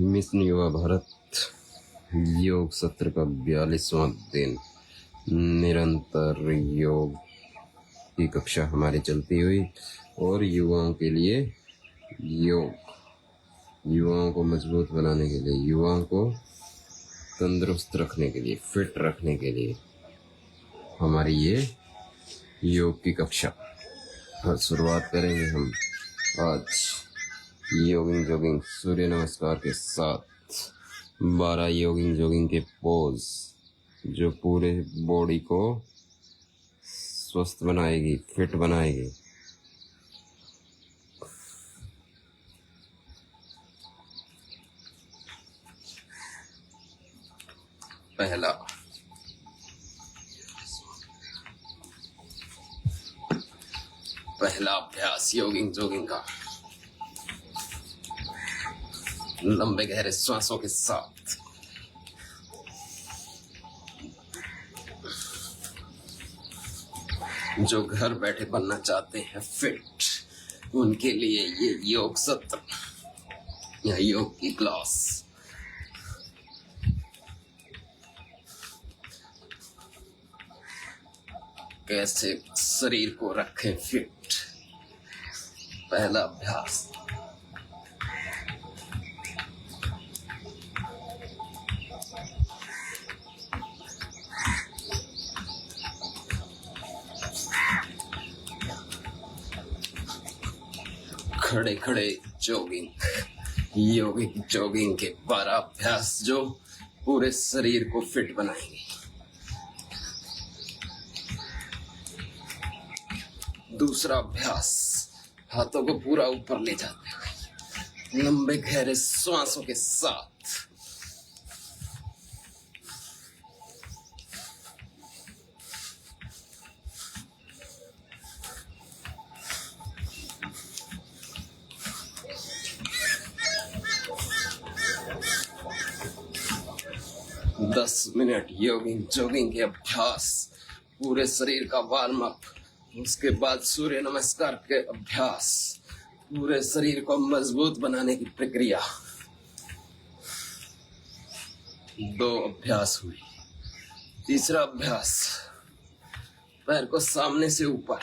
Mission युवा भारत योग सत्र का 42वां दिन। निरंतर योग की कक्षा हमारी चलती हुई और युवाओं के लिए योग, युवाओं को मजबूत बनाने के लिए, युवाओं को तंदुरुस्त रखने के लिए, फिट रखने के लिए हमारी ये योग की कक्षा। और शुरुआत करेंगे हम आज योगिंग जॉगिंग सूर्य नमस्कार के साथ 12 योगिंग जॉगिंग के पोज जो पूरे बॉडी को स्वस्थ बनाएगी, फिट बनाएगी। पहला अभ्यास योगिंग जॉगिंग का, लंबे गहरे श्वासों के साथ जो घर बैठे बनना चाहते हैं फिट, उनके लिए ये योग सत्र या योग की क्लास। कैसे शरीर को रखें फिट। पहला अभ्यास, खड़े खड़े जॉगिंग। योगिक जॉगिंग के 12 अभ्यास जो पूरे शरीर को फिट बनाएंगे। दूसरा अभ्यास, हाथों को पूरा ऊपर ले जाते हुए लंबे गहरे श्वासों के साथ दस मिनट योगिंग जॉगिंग के अभ्यास, पूरे शरीर का वार्म अप। उसके बाद सूर्य नमस्कार के अभ्यास, पूरे शरीर को मजबूत बनाने की प्रक्रिया। 2 अभ्यास हुई। तीसरा अभ्यास, पैर को सामने से ऊपर,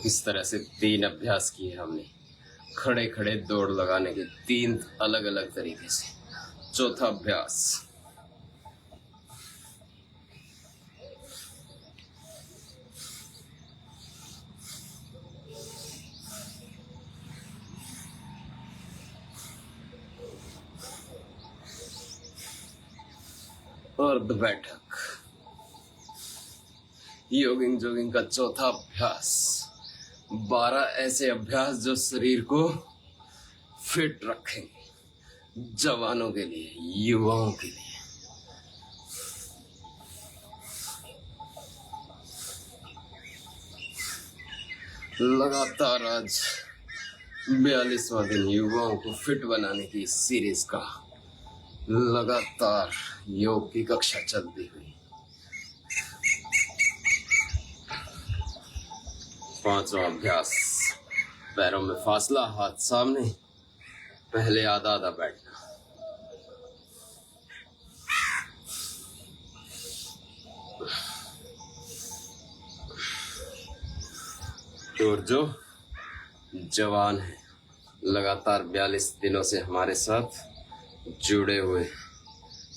इस तरह से 3 अभ्यास किए हमने। खड़े खड़े दौड़ लगाने के 3 अलग अलग तरीके से। चौथा अभ्यास, अर्ध बैठक। योगिंग जॉगिंग का चौथा अभ्यास, 12 ऐसे अभ्यास जो शरीर को फिट रखेंगे, जवानों के लिए, युवाओं के लिए। लगातार आज 42वां दिन युवाओं को फिट बनाने की इस सीरीज का लगातार योग की कक्षा चलती हुई। 5वां अभ्यास, पैरों में फासला, हाथ सामने, पहले आधा आधा बैठना। और जो जवान है, लगातार 42 दिनों से हमारे साथ जुड़े हुए,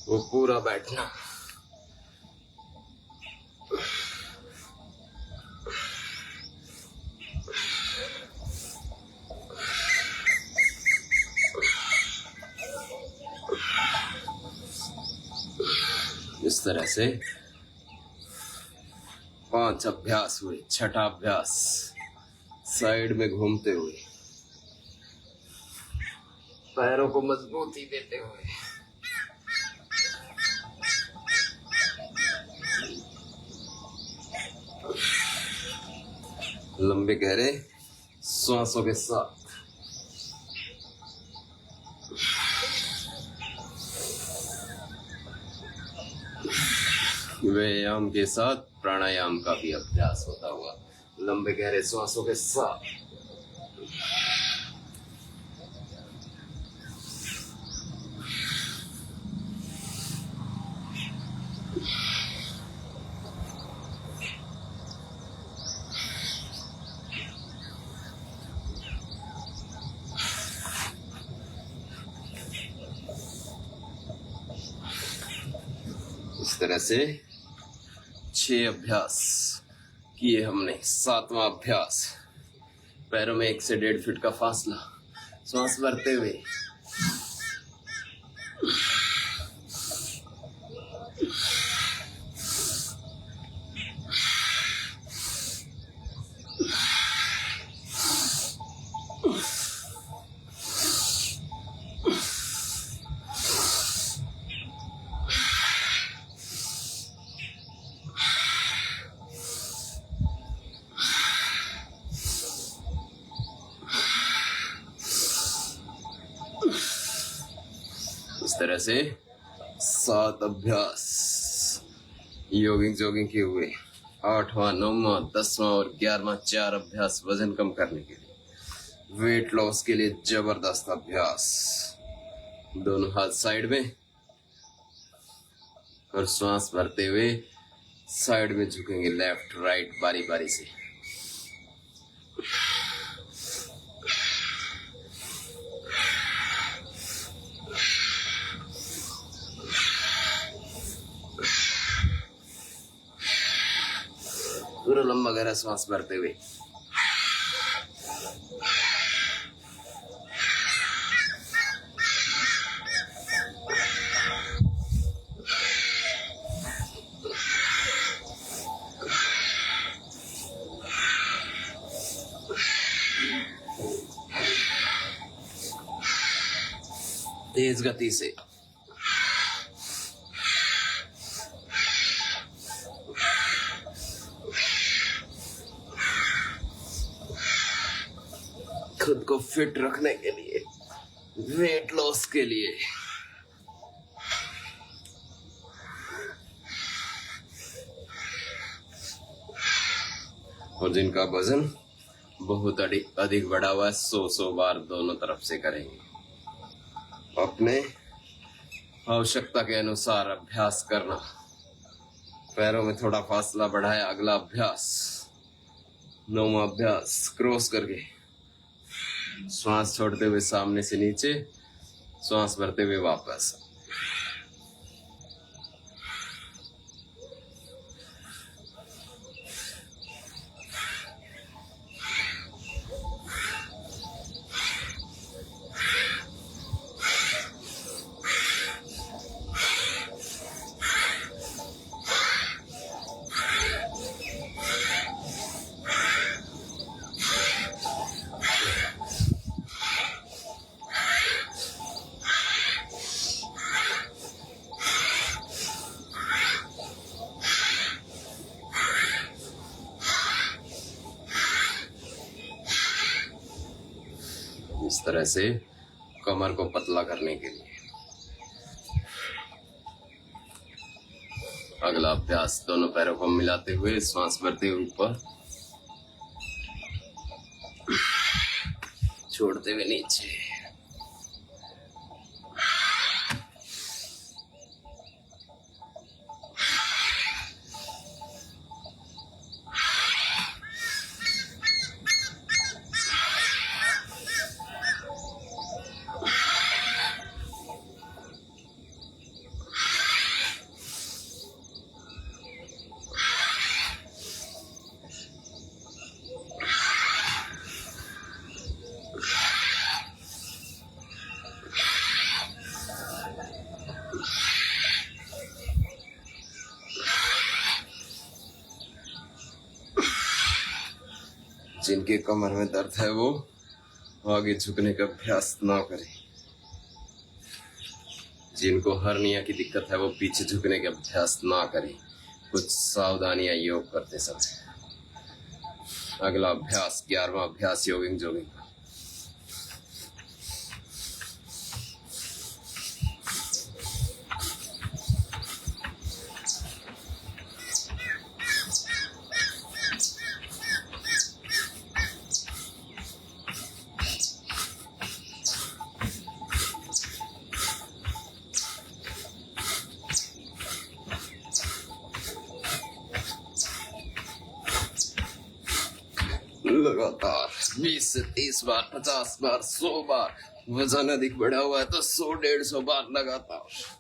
वो पूरा बैठना। इस तरह से 5 अभ्यास हुए। छठा अभ्यास, साइड में घूमते हुए पैरों को मजबूती देते हुए लंबे गहरे सांसों के साथ व्यायाम के साथ प्राणायाम का भी अभ्यास होता हुआ लंबे गहरे सांसों के साथ इस तरह से 6 अभ्यास किए हमने। 7वां अभ्यास, पैरों में 1 से 1.5 फीट का फासला, सांस भरते हुए इस तरह से 7 अभ्यास जॉगिंग किए हुए। 8वां, 9वां, 10वां और 11वां 4 अभ्यास वजन कम करने के लिए, वेट लॉस के लिए जबरदस्त अभ्यास। दोनों हाथ साइड में और श्वास भरते हुए साइड में झुकेंगे, लेफ्ट राइट बारी बारी से। पूरा लंबा गहरा सांस भरते हुए तेज गति से खुद को फिट रखने के लिए, वेट लॉस के लिए। और जिनका वजन बहुत अधिक बढ़ा हुआ है, 100 बार दोनों तरफ से करेंगे। अपने आवश्यकता के अनुसार अभ्यास करना। पैरों में थोड़ा फासला बढ़ाया। अगला अभ्यास, 9वां अभ्यास, क्रॉस करके श्वास छोड़ते हुए सामने से नीचे, श्वास भरते हुए वापस। इस तरह से कमर को पतला करने के लिए। अगला अभ्यास, दोनों पैरों को मिलाते हुए श्वास भरते हुए ऊपर, छोड़ते हुए नीचे। जिनके कमर में दर्द है वो आगे झुकने का अभ्यास ना करें। जिनको हर्निया की दिक्कत है वो पीछे झुकने के अभ्यास ना करें। कुछ सावधानियां योग करते समय। अगला अभ्यास 11वां अभ्यास योगिंग जोगिंग। लगातार 20 से 30 बार, 50 बार, 100 बार। वजन अधिक बढ़ा हुआ है तो 100-150 बार लगातार।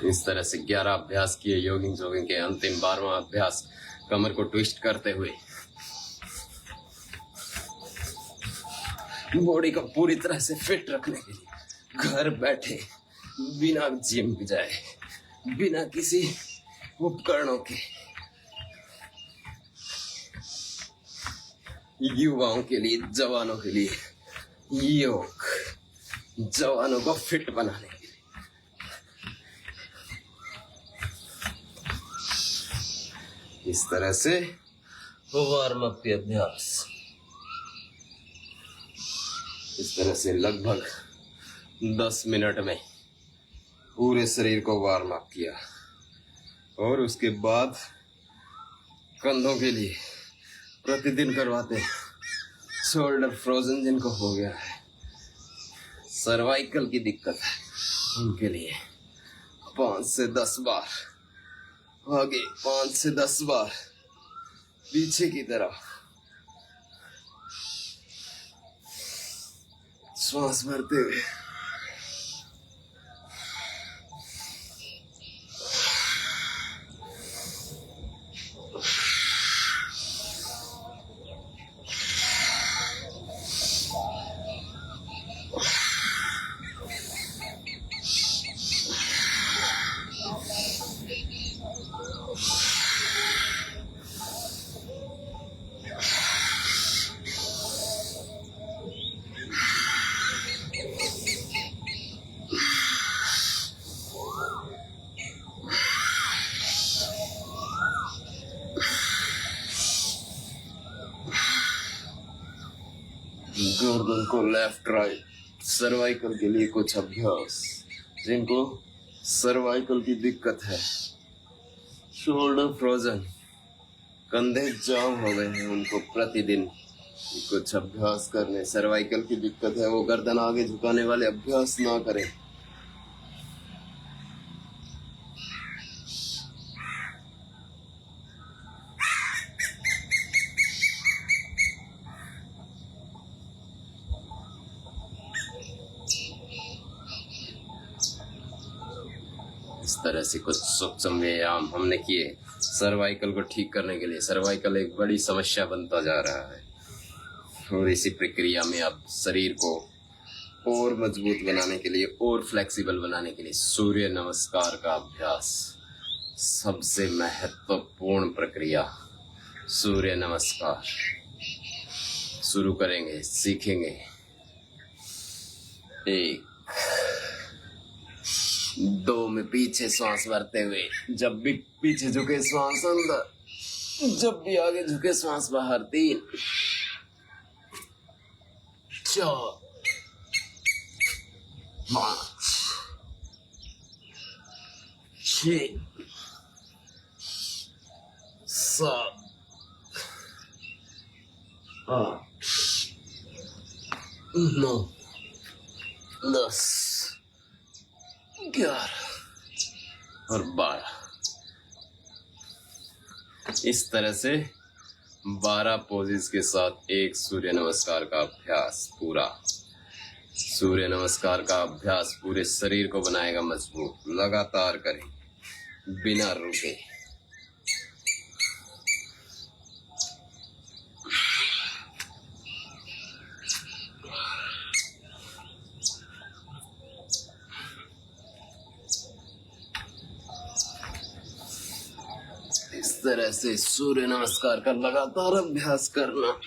इस तरह से 11 अभ्यास किए योगिंग जोगिंग के। अंतिम 12वां अभ्यास कमर को ट्विस्ट करते हुए बॉडी को पूरी तरह से फिट रखने के लिए घर बैठे बिना जिम जाए, बिना किसी उपकरणों के, युवाओं के लिए, जवानों के लिए योग, जवानों को फिट बनाने के लिए। इस तरह से वार्म अप के अभ्यास। इस तरह से लगभग 10 मिनट में पूरे शरीर को वार्म अप किया और उसके बाद कंधों के लिए प्रतिदिन करवाते हैं। शोल्डर फ्रोजन जिनको हो गया है, सर्वाइकल की दिक्कत है, उनके लिए 5 से 10 बार आगे, 5 से 10 बार पीछे की तरफ। श्वास भरते हुए गर्दन को लेफ्ट राइट। सर्वाइकल के लिए कुछ अभ्यास। जिनको सर्वाइकल की दिक्कत है, शोल्डर फ्रोजन, कंधे जाम हो गए हैं, उनको प्रतिदिन कुछ अभ्यास करने। सर्वाइकल की दिक्कत है वो गर्दन आगे झुकाने वाले अभ्यास ना करें। इस तरह से कुछ सूक्ष्म व्यायाम हमने किए सर्वाइकल को ठीक करने के लिए। सर्वाइकल एक बड़ी समस्या बनता जा रहा है और इसी प्रक्रिया में अब शरीर को और मजबूत बनाने के लिए और फ्लेक्सिबल बनाने के लिए सूर्य नमस्कार का अभ्यास सबसे महत्वपूर्ण प्रक्रिया। सूर्य नमस्कार शुरू करेंगे, सीखेंगे। 1, 2 में पीछे श्वास भरते हुए, जब भी पीछे झुके श्वास अंदर, जब भी आगे झुके श्वास बाहर। 3, 4, 5, 6, 7, 8, 9, 10, 11 और 12। इस तरह से 12 पोजेस के साथ एक सूर्य नमस्कार का अभ्यास पूरा। सूर्य नमस्कार का अभ्यास पूरे शरीर को बनाएगा मजबूत। लगातार करें बिना रुके। तरह से सूर्य नमस्कार का लगातार अभ्यास करना।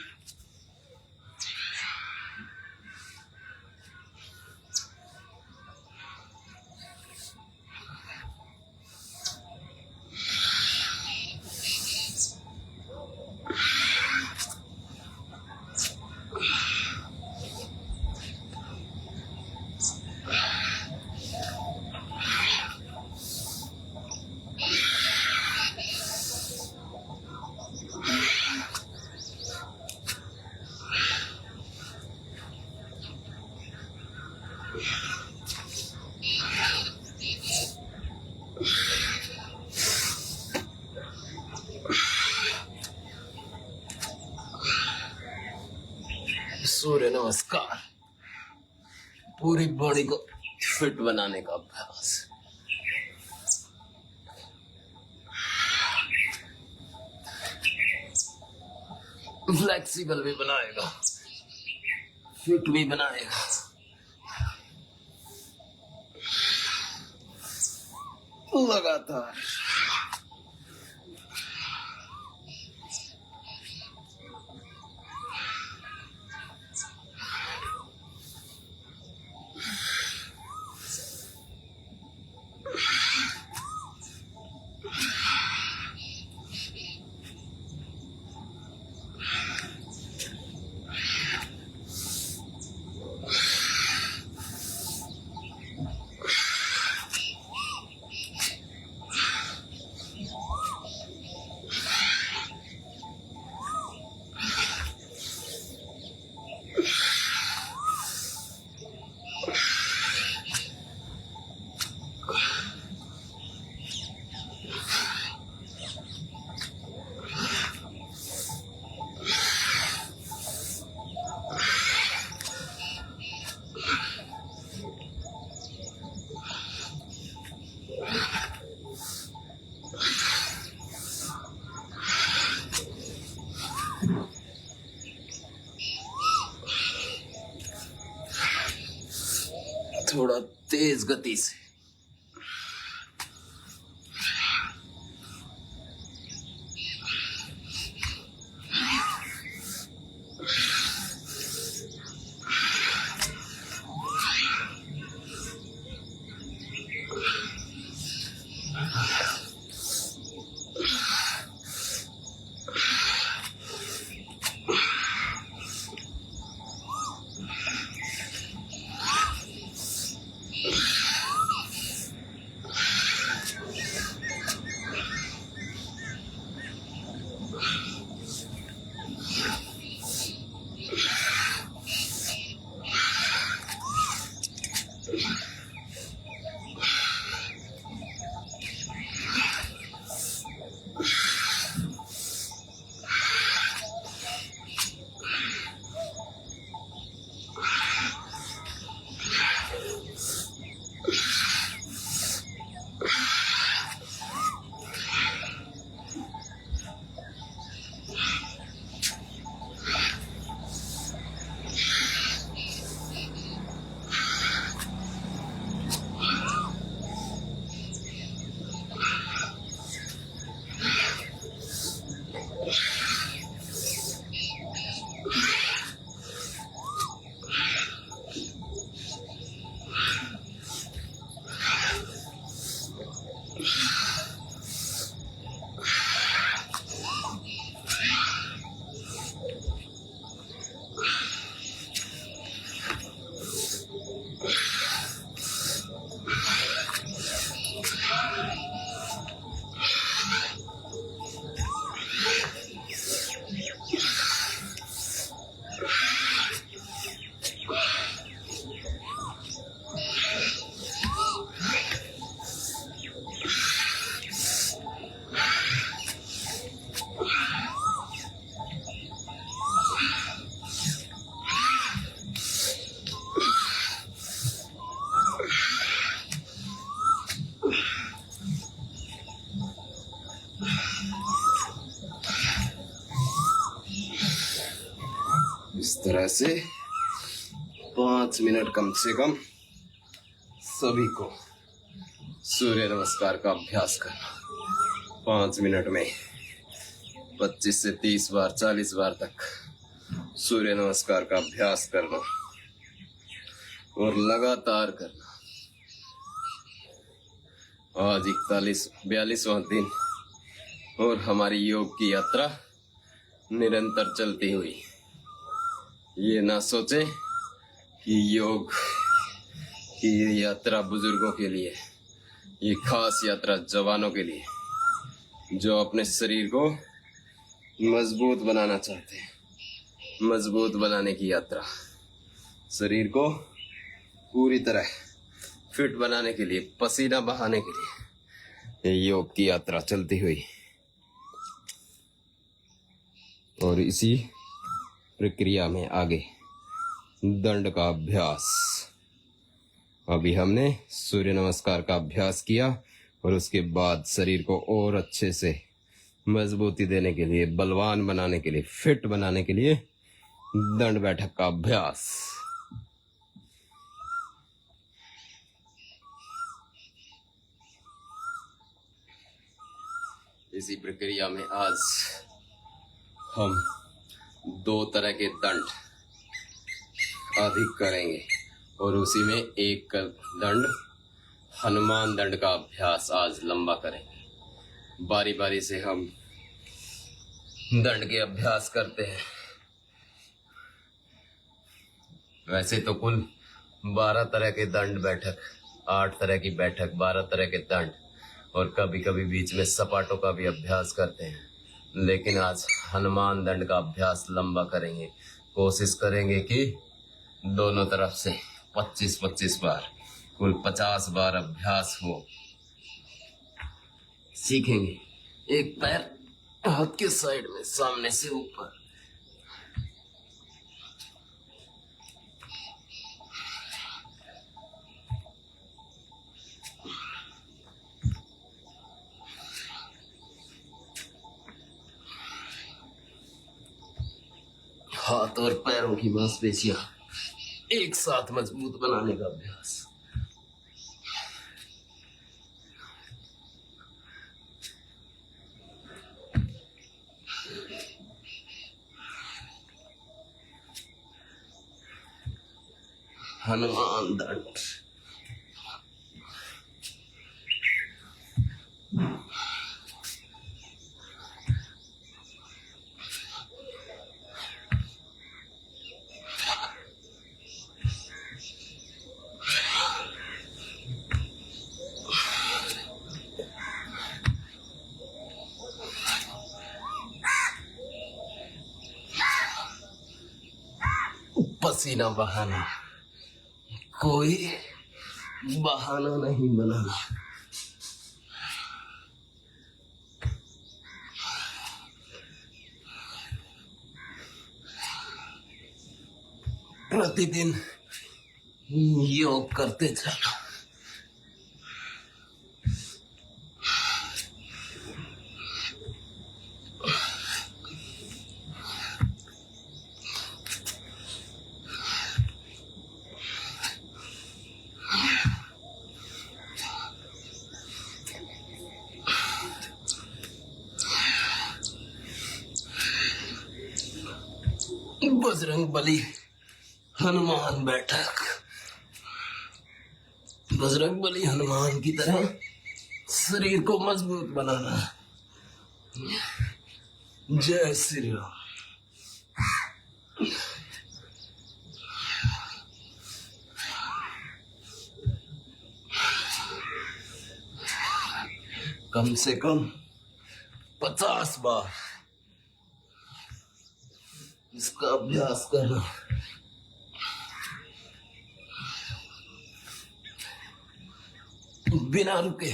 सूर्य नमस्कार पूरी बॉडी को फिट बनाने का अभ्यास। फ्लेक्सिबल भी बनाएगा, फिट भी बनाएगा। लगातार थोड़ा तेज गति से। इस तरह से 5 मिनट कम से कम सभी को सूर्य नमस्कार का अभ्यास करना 5 मिनट में। 25 से 30 बार 40 बार तक सूर्य नमस्कार का अभ्यास करना और लगातार करना। आज 42वां दिन और हमारी योग की यात्रा निरंतर चलती हुई। ये ना सोचे कि योग की ये यात्रा बुजुर्गों के लिए, ये खास यात्रा जवानों के लिए, जो अपने शरीर को मजबूत बनाना चाहते हैं। मजबूत बनाने की यात्रा, शरीर को पूरी तरह फिट बनाने के लिए, पसीना बहाने के लिए ये योग की यात्रा चलती हुई। और इसी प्रक्रिया में आगे दंड का अभ्यास। अभी हमने सूर्य नमस्कार का अभ्यास किया और उसके बाद शरीर को और अच्छे से मजबूती देने के लिए, बलवान बनाने के लिए, फिट बनाने के लिए दंड बैठक का अभ्यास। इसी प्रक्रिया में आज हम 2 तरह के दंड अधिक करेंगे और उसी में एक दंड हनुमान दंड का अभ्यास आज लंबा करेंगे। बारी बारी से हम दंड के अभ्यास करते हैं। वैसे तो कुल 12 तरह के दंड बैठक, 8 तरह की बैठक, 12 तरह के दंड और कभी कभी बीच में सपाटों का भी अभ्यास करते हैं, लेकिन आज हनुमान दंड का अभ्यास लंबा करेंगे। कोशिश करेंगे कि दोनों तरफ से 25-25 बार, कुल 50 बार अभ्यास हो। सीखेंगे एक पैर हाथ के साइड में, सामने से ऊपर। हाथ और पैरों की मांसपेशियां एक साथ मजबूत बनाने का अभ्यास। हनुमान दंड। पसीना बहाना, कोई बहाना नहीं बनाना। प्रतिदिन योग करते जाना। बजरंग बली हनुमान बैठक। बजरंग बली हनुमान की तरह शरीर को मजबूत बनाना। जय श्री राम। कम से कम 50 बार इसका अभ्यास करना। बिना रुके।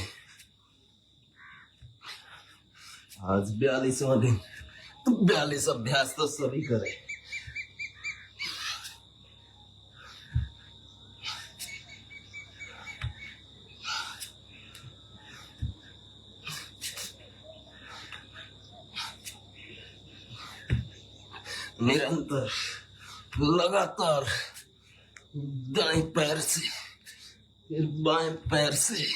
आज 42वां दिन, तो 42 अभ्यास तो सभी करें। निरंतर, लगातार दाएं पैर से, फिर बाएं पैर से,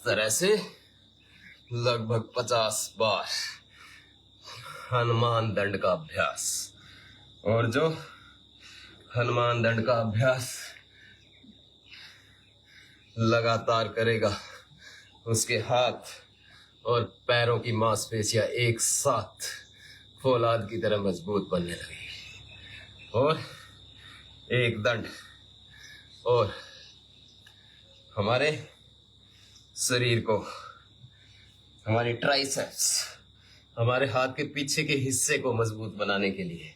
तरह से लगभग 50 बार हनुमान दंड का अभ्यास। और जो हनुमान दंड का अभ्यास लगातार करेगा उसके हाथ और पैरों की मांसपेशियां एक साथ फौलाद की तरह मजबूत बनने लगेगी। और एक दंड और हमारे शरीर को, हमारी ट्राइसेप्स, हमारे हाथ के पीछे के हिस्से को मजबूत बनाने के लिए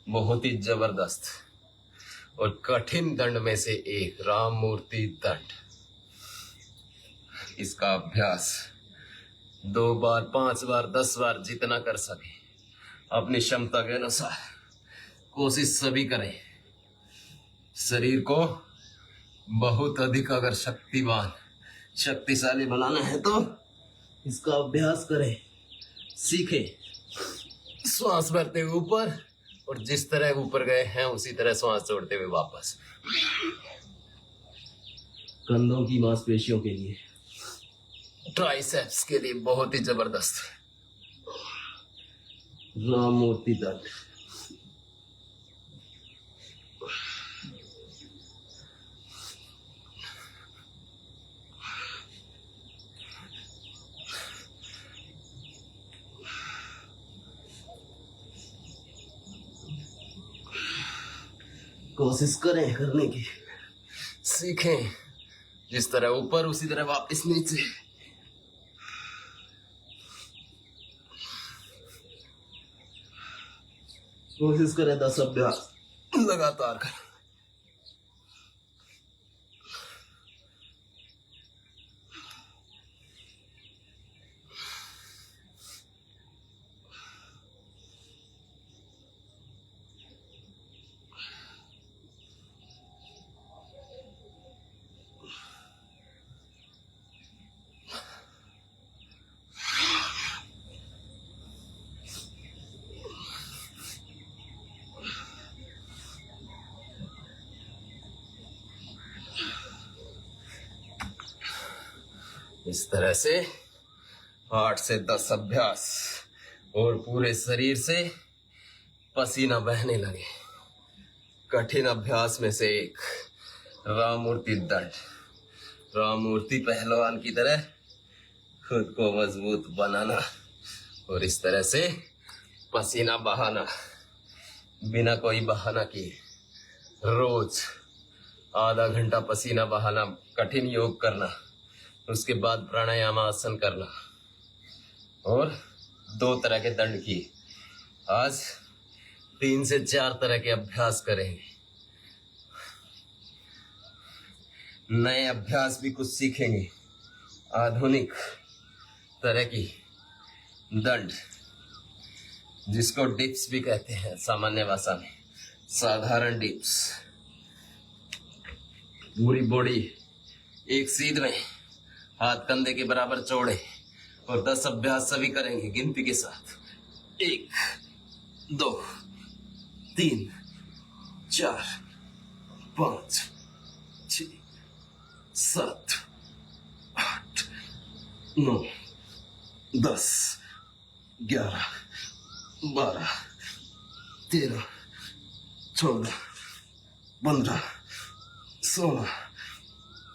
बहुत ही जबरदस्त और कठिन दंड में से एक राम मूर्ति दंड। इसका अभ्यास 2 बार, 5 बार, 10 बार जितना कर सके अपनी क्षमता के अनुसार कोशिश सभी करें। शरीर को बहुत अधिक अगर शक्तिशाली बनाना है तो इसका अभ्यास करें, सीखें। श्वास भरते हुए ऊपर, और जिस तरह ऊपर गए हैं उसी तरह श्वास छोड़ते हुए वापस। कंधों की मांसपेशियों के लिए, ट्राइसेप्स के लिए बहुत ही जबरदस्त राम मूर्ति दंड। कोशिश करें करने की, सीखें। जिस तरह ऊपर उसी तरह वापस नीचे। कोशिश करें 10 अभ्यास लगातार करें। इस तरह से 8 से 10 अभ्यास और पूरे शरीर से पसीना बहने लगे। कठिन अभ्यास में से एक राम मूर्ति दंड। राम मूर्ति पहलवान की तरह खुद को मजबूत बनाना और इस तरह से पसीना बहाना बिना कोई बहाना किए। रोज आधा घंटा पसीना बहाना, कठिन योग करना, उसके बाद प्राणायाम आसन करना और 2 तरह के दंड किए। आज 3 से 4 तरह के अभ्यास करेंगे। नए अभ्यास भी कुछ सीखेंगे। आधुनिक तरह की दंड, जिसको डिप्स भी कहते हैं सामान्य भाषा में, साधारण डिप्स। पूरी बॉडी एक सीध में, हाथ कंधे के बराबर चौड़े, और 10 अभ्यास सभी करेंगे गिनती के साथ। 1, 2, 3, 4, 5, 6, 7, 8, 9, 10, 11, 12, 13, 14, 15, 16,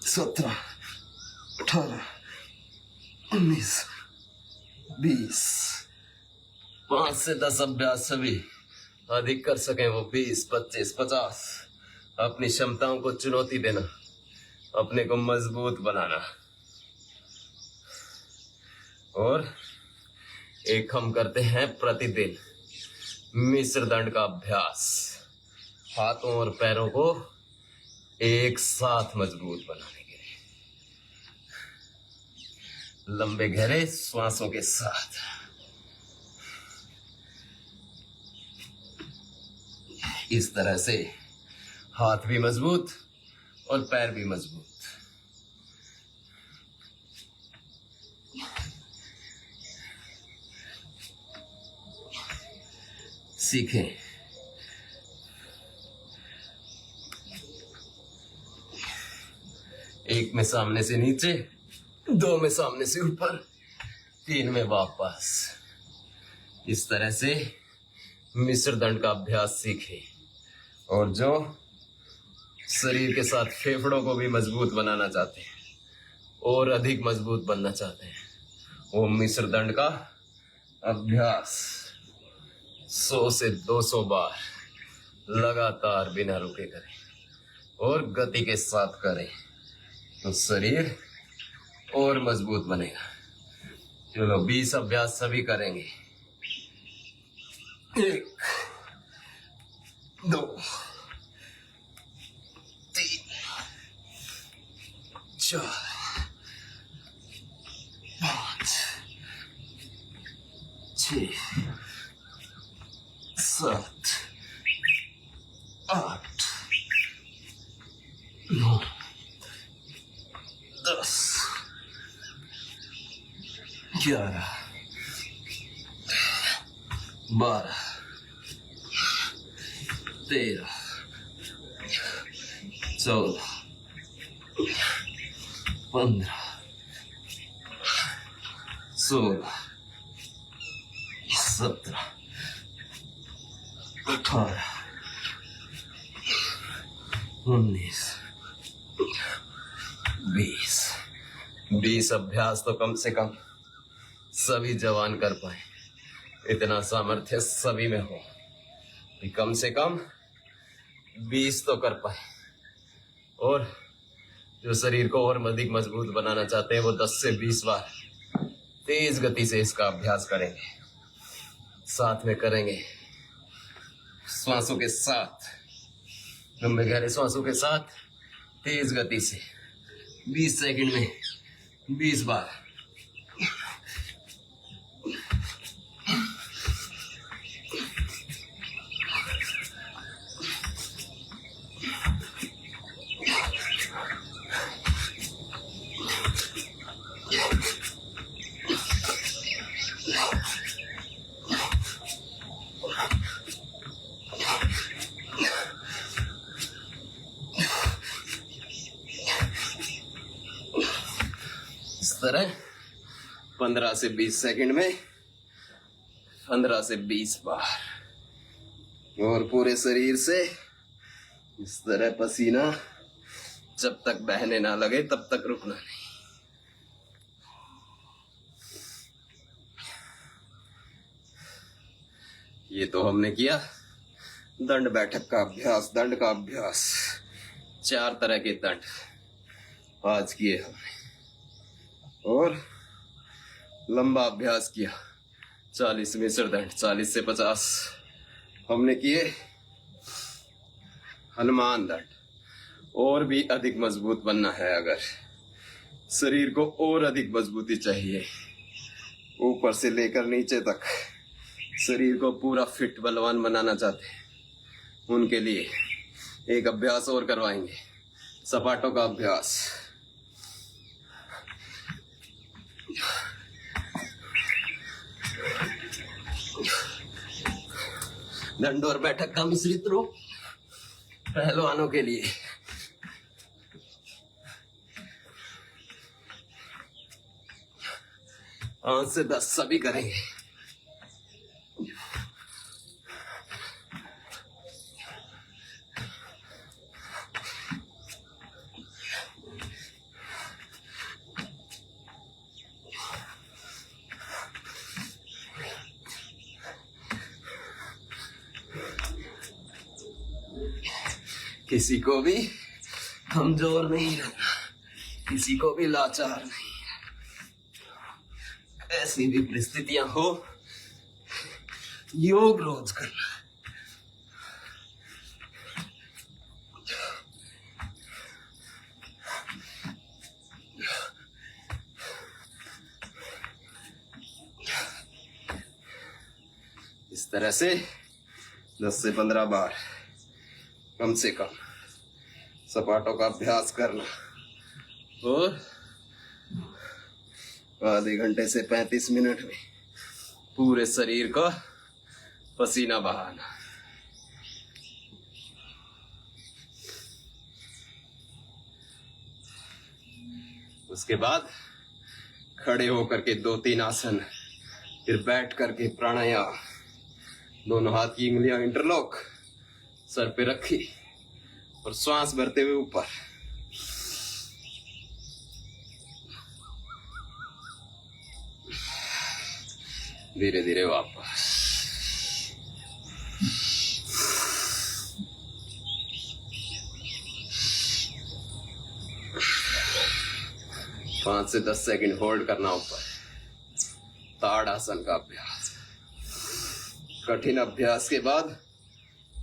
17, 18, 19, 20। 5 से 10 अभ्यास सभी, अधिक कर सकें वो 20, 25, 50। अपनी क्षमताओं को चुनौती देना, अपने को मजबूत बनाना। और एक हम करते हैं प्रतिदिन मिश्र दंड का अभ्यास। हाथों और पैरों को एक साथ मजबूत बनाने के लिए लंबे गहरे श्वासों के साथ। इस तरह से हाथ भी मजबूत और पैर भी मजबूत। सीखें। एक में सामने से नीचे, 2 में सामने से ऊपर, 3 में वापस। इस तरह से मिश्र दंड का अभ्यास सीखे। और जो शरीर के साथ फेफड़ों को भी मजबूत बनाना चाहते हैं और अधिक मजबूत बनना चाहते हैं, वो मिश्र दंड का अभ्यास 100 से 200 बार लगातार बिना रुके करें और गति के साथ करें, तो शरीर और मजबूत बनेगा। चलो 20 अभ्यास सभी करेंगे। 1 2 3 4 5 6 7 8 9 10 11 12 13 14 15 16 17 18 19 20 अभ्यास तो कम से कम सभी जवान कर पाए। इतना सामर्थ्य सभी में हो कि कम से कम 20 तो कर पाए। और जो शरीर को और अधिक मजबूत बनाना चाहते हैं, वो 10 से 20 बार तेज गति से इसका अभ्यास करेंगे। साथ में करेंगे श्वासों के साथ, लंबे गहरे श्वासों के साथ तेज गति से 20 सेकंड में 20 बार। इस तरह 15 से 20 सेकंड में 15 से 20 बार। और पूरे शरीर से इस तरह पसीना जब तक बहने ना लगे तब तक रुकना नहीं। ये तो हमने किया दंड बैठक का अभ्यास, दंड का अभ्यास। 4 तरह के दंड आज किए हमने। और लंबा अभ्यास किया 40 मिश्र दंड, 40 से 50 हमने किए हनुमान दंड। और भी अधिक मजबूत बनना है, अगर शरीर को और अधिक मजबूती चाहिए, ऊपर से लेकर नीचे तक शरीर को पूरा फिट बलवान बनाना चाहते हैं, उनके लिए एक अभ्यास और करवाएंगे, सपाटों का अभ्यास। दंड और बैठक का मिश्रित रूप पहलवानों के लिए। पाँच से 10 सभी करेंगे। किसी को भी कमजोर नहीं रहना, किसी को भी लाचार नहीं। ऐसी भी परिस्थितियां हो, योग रोज करना। इस तरह से 10 से 15 बार कम से कम सपाटों का अभ्यास करना। और आधे घंटे से 35 मिनट में पूरे शरीर का पसीना बहाना। उसके बाद खड़े होकर के 2-3 आसन, फिर बैठ करके प्राणायाम। दोनों हाथ की उंगलियां इंटरलॉक, सर पे रखी और श्वास भरते हुए ऊपर। धीरे धीरे वापस। पांच से 10 सेकंड होल्ड करना ऊपर। ताड़ासन का अभ्यास। कठिन अभ्यास के बाद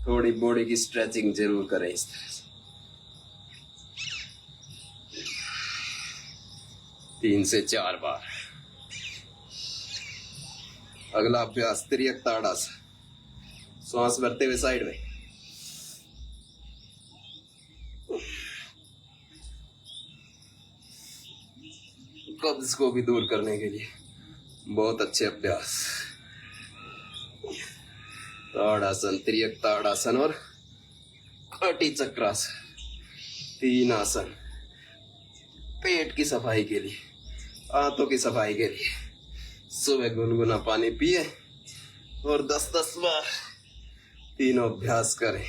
थोड़ी बॉडी की स्ट्रेचिंग जरूर करें इस तरह से। 3 से 4 बार। अगला अभ्यास तिर्यक ताड़ासन। श्वास भरते हुए साइड में। कब्ज को भी दूर करने के लिए बहुत अच्छे अभ्यास। ताड़ासन, तिर्यक ताड़ासन और कटी चक्रासन। 3 आसन पेट की सफाई के लिए, आंतों की सफाई के लिए। सुबह गुनगुना पानी पिए और 10-10 बार तीनों अभ्यास करें।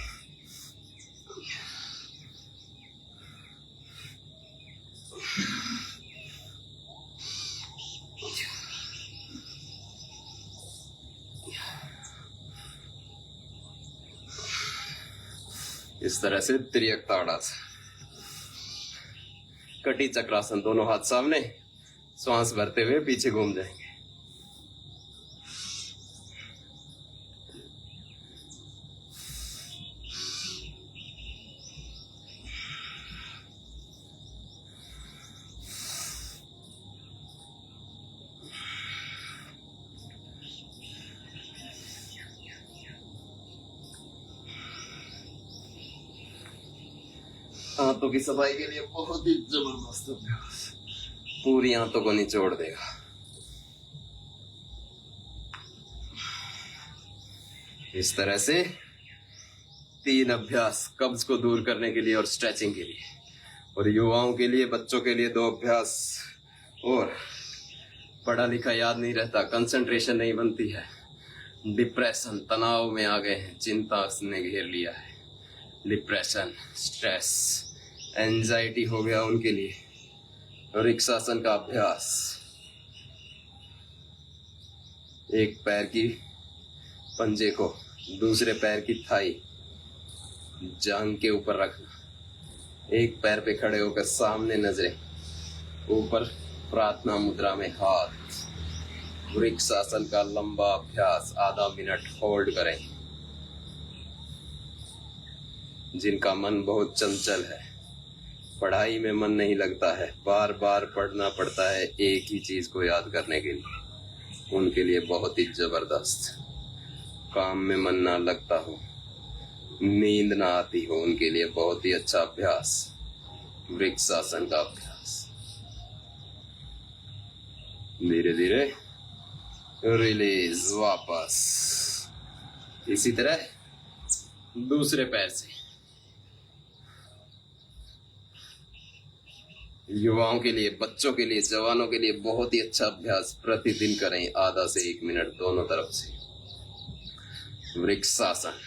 इस तरह से तिर्यक ताड़ासन। कटी चक्रासन, दोनों हाथ सामने, श्वास भरते हुए पीछे घूम जाएंगे। आंतों की सफाई के लिए बहुत ही जबरदस्त अभ्यास, पूरी आंतों को निचोड़ देगा। इस तरह से 3 अभ्यास कब्ज को दूर करने के लिए और स्ट्रेचिंग के लिए, और युवाओं के लिए, बच्चों के लिए 2 अभ्यास। और पढ़ा लिखा याद नहीं रहता, कंसंट्रेशन नहीं बनती है, डिप्रेशन, तनाव में आ गए हैं, चिंता ने घेर लिया है, डिप्रेशन, स्ट्रेस, एंजाइटी हो गया उनके लिए। और वृक्षासन का अभ्यास। एक पैर की पंजे को दूसरे पैर की थाई, जांघ के ऊपर रखना। एक पैर पे खड़े होकर सामने नजरें, ऊपर प्रार्थना मुद्रा में हाथ। वृक्षासन का लंबा अभ्यास, आधा मिनट होल्ड करें। जिनका मन बहुत चंचल है, पढ़ाई में मन नहीं लगता है, बार बार पढ़ना पड़ता है एक ही चीज को याद करने के लिए, उनके लिए बहुत ही जबरदस्त। काम में मन ना लगता हो, नींद ना आती हो, उनके लिए बहुत ही अच्छा अभ्यास, वृक्षासन का अभ्यास। धीरे धीरे रिलीज, वापस। इसी तरह दूसरे पैर से। युवाओं के लिए, बच्चों के लिए, जवानों के लिए बहुत ही अच्छा अभ्यास प्रतिदिन करें, आधा से 1 मिनट दोनों तरफ से। वृक्षासन।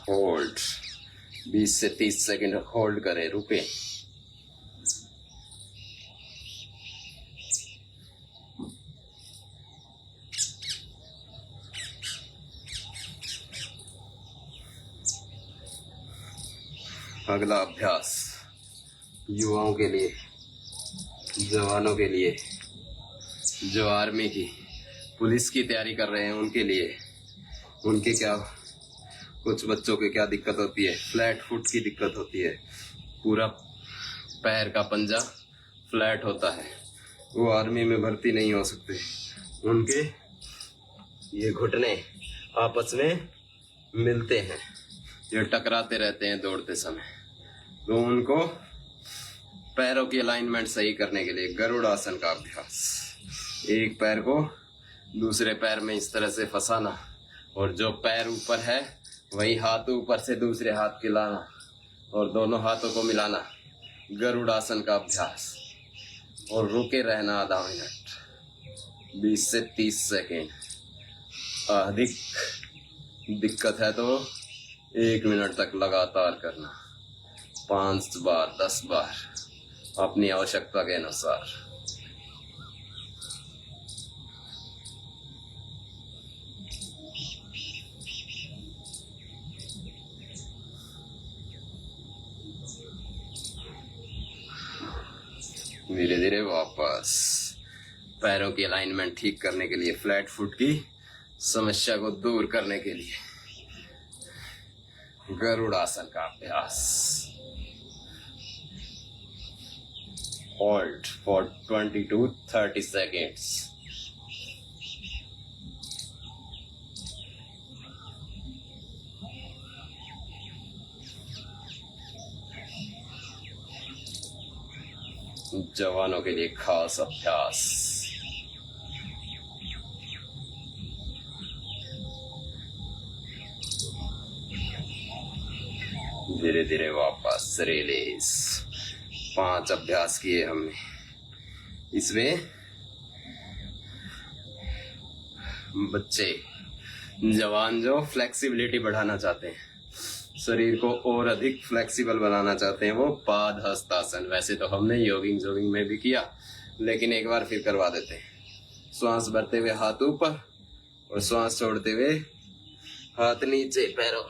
होल्ड, 20 से 30 सेकंड होल्ड करें, रुके। अगला अभ्यास युवाओं के लिए, जवानों के लिए, जो आर्मी की, पुलिस की तैयारी कर रहे हैं उनके लिए। उनके क्या, कुछ बच्चों के क्या दिक्कत होती है, फ्लैट फुट की दिक्कत होती है, पूरा पैर का पंजा फ्लैट होता है, वो आर्मी में भर्ती नहीं हो सकते। उनके ये घुटने आपस में मिलते हैं, ये टकराते रहते हैं दौड़ते समय, तो उनको पैरों की अलाइनमेंट सही करने के लिए गरुड़ आसन का अभ्यास। एक पैर को दूसरे पैर में इस तरह से फंसाना और जो पैर ऊपर है वही हाथ ऊपर से दूसरे हाथ के लाना और दोनों हाथों को मिलाना। गरुड़ासन का अभ्यास और रुके रहना आधा मिनट, 20 से 30 सेकेंड। अधिक दिक्कत है तो 1 मिनट तक लगातार करना, 5 बार 10 बार अपनी आवश्यकता के अनुसार। धीरे धीरे वापस पैरों की अलाइनमेंट ठीक करने के लिए, फ्लैट फुट की समस्या को दूर करने के लिए गरुड़ासन का अभ्यास। Hold for 20 to 30 seconds। जवानों के लिए खास अभ्यास। धीरे धीरे वापस रिलीज। 5 अभ्यास किए हमने। इसमें बच्चे जवान जो फ्लेक्सिबिलिटी बढ़ाना चाहते हैं, शरीर को और अधिक फ्लेक्सिबल बनाना चाहते हैं, वो पाद हस्तासन। वैसे तो हमने जोगिंग में भी किया, लेकिन एक बार फिर करवा देते हैं। श्वास भरते हुए हाथ ऊपर और श्वास छोड़ते हुए हाथ नीचे पैरों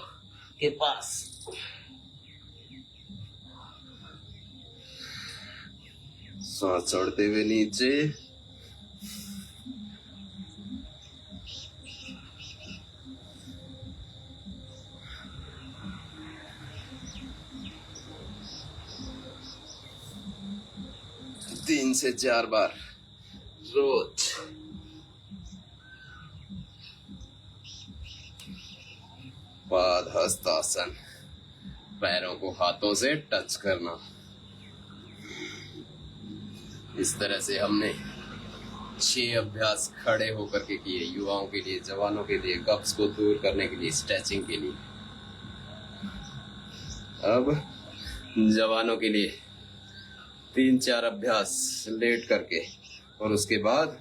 के पास। श्वास छोड़ते हुए नीचे, तीन से 4 बार रोज। पाद हस्तासन, पैरों को हाथों से टच करना। इस तरह से हमने 6 अभ्यास खड़े होकर के किए, युवाओं के लिए, जवानों के लिए, कब्ज को दूर करने के लिए, स्ट्रेचिंग के लिए। अब जवानों के लिए 3-4 अभ्यास लेट करके और उसके बाद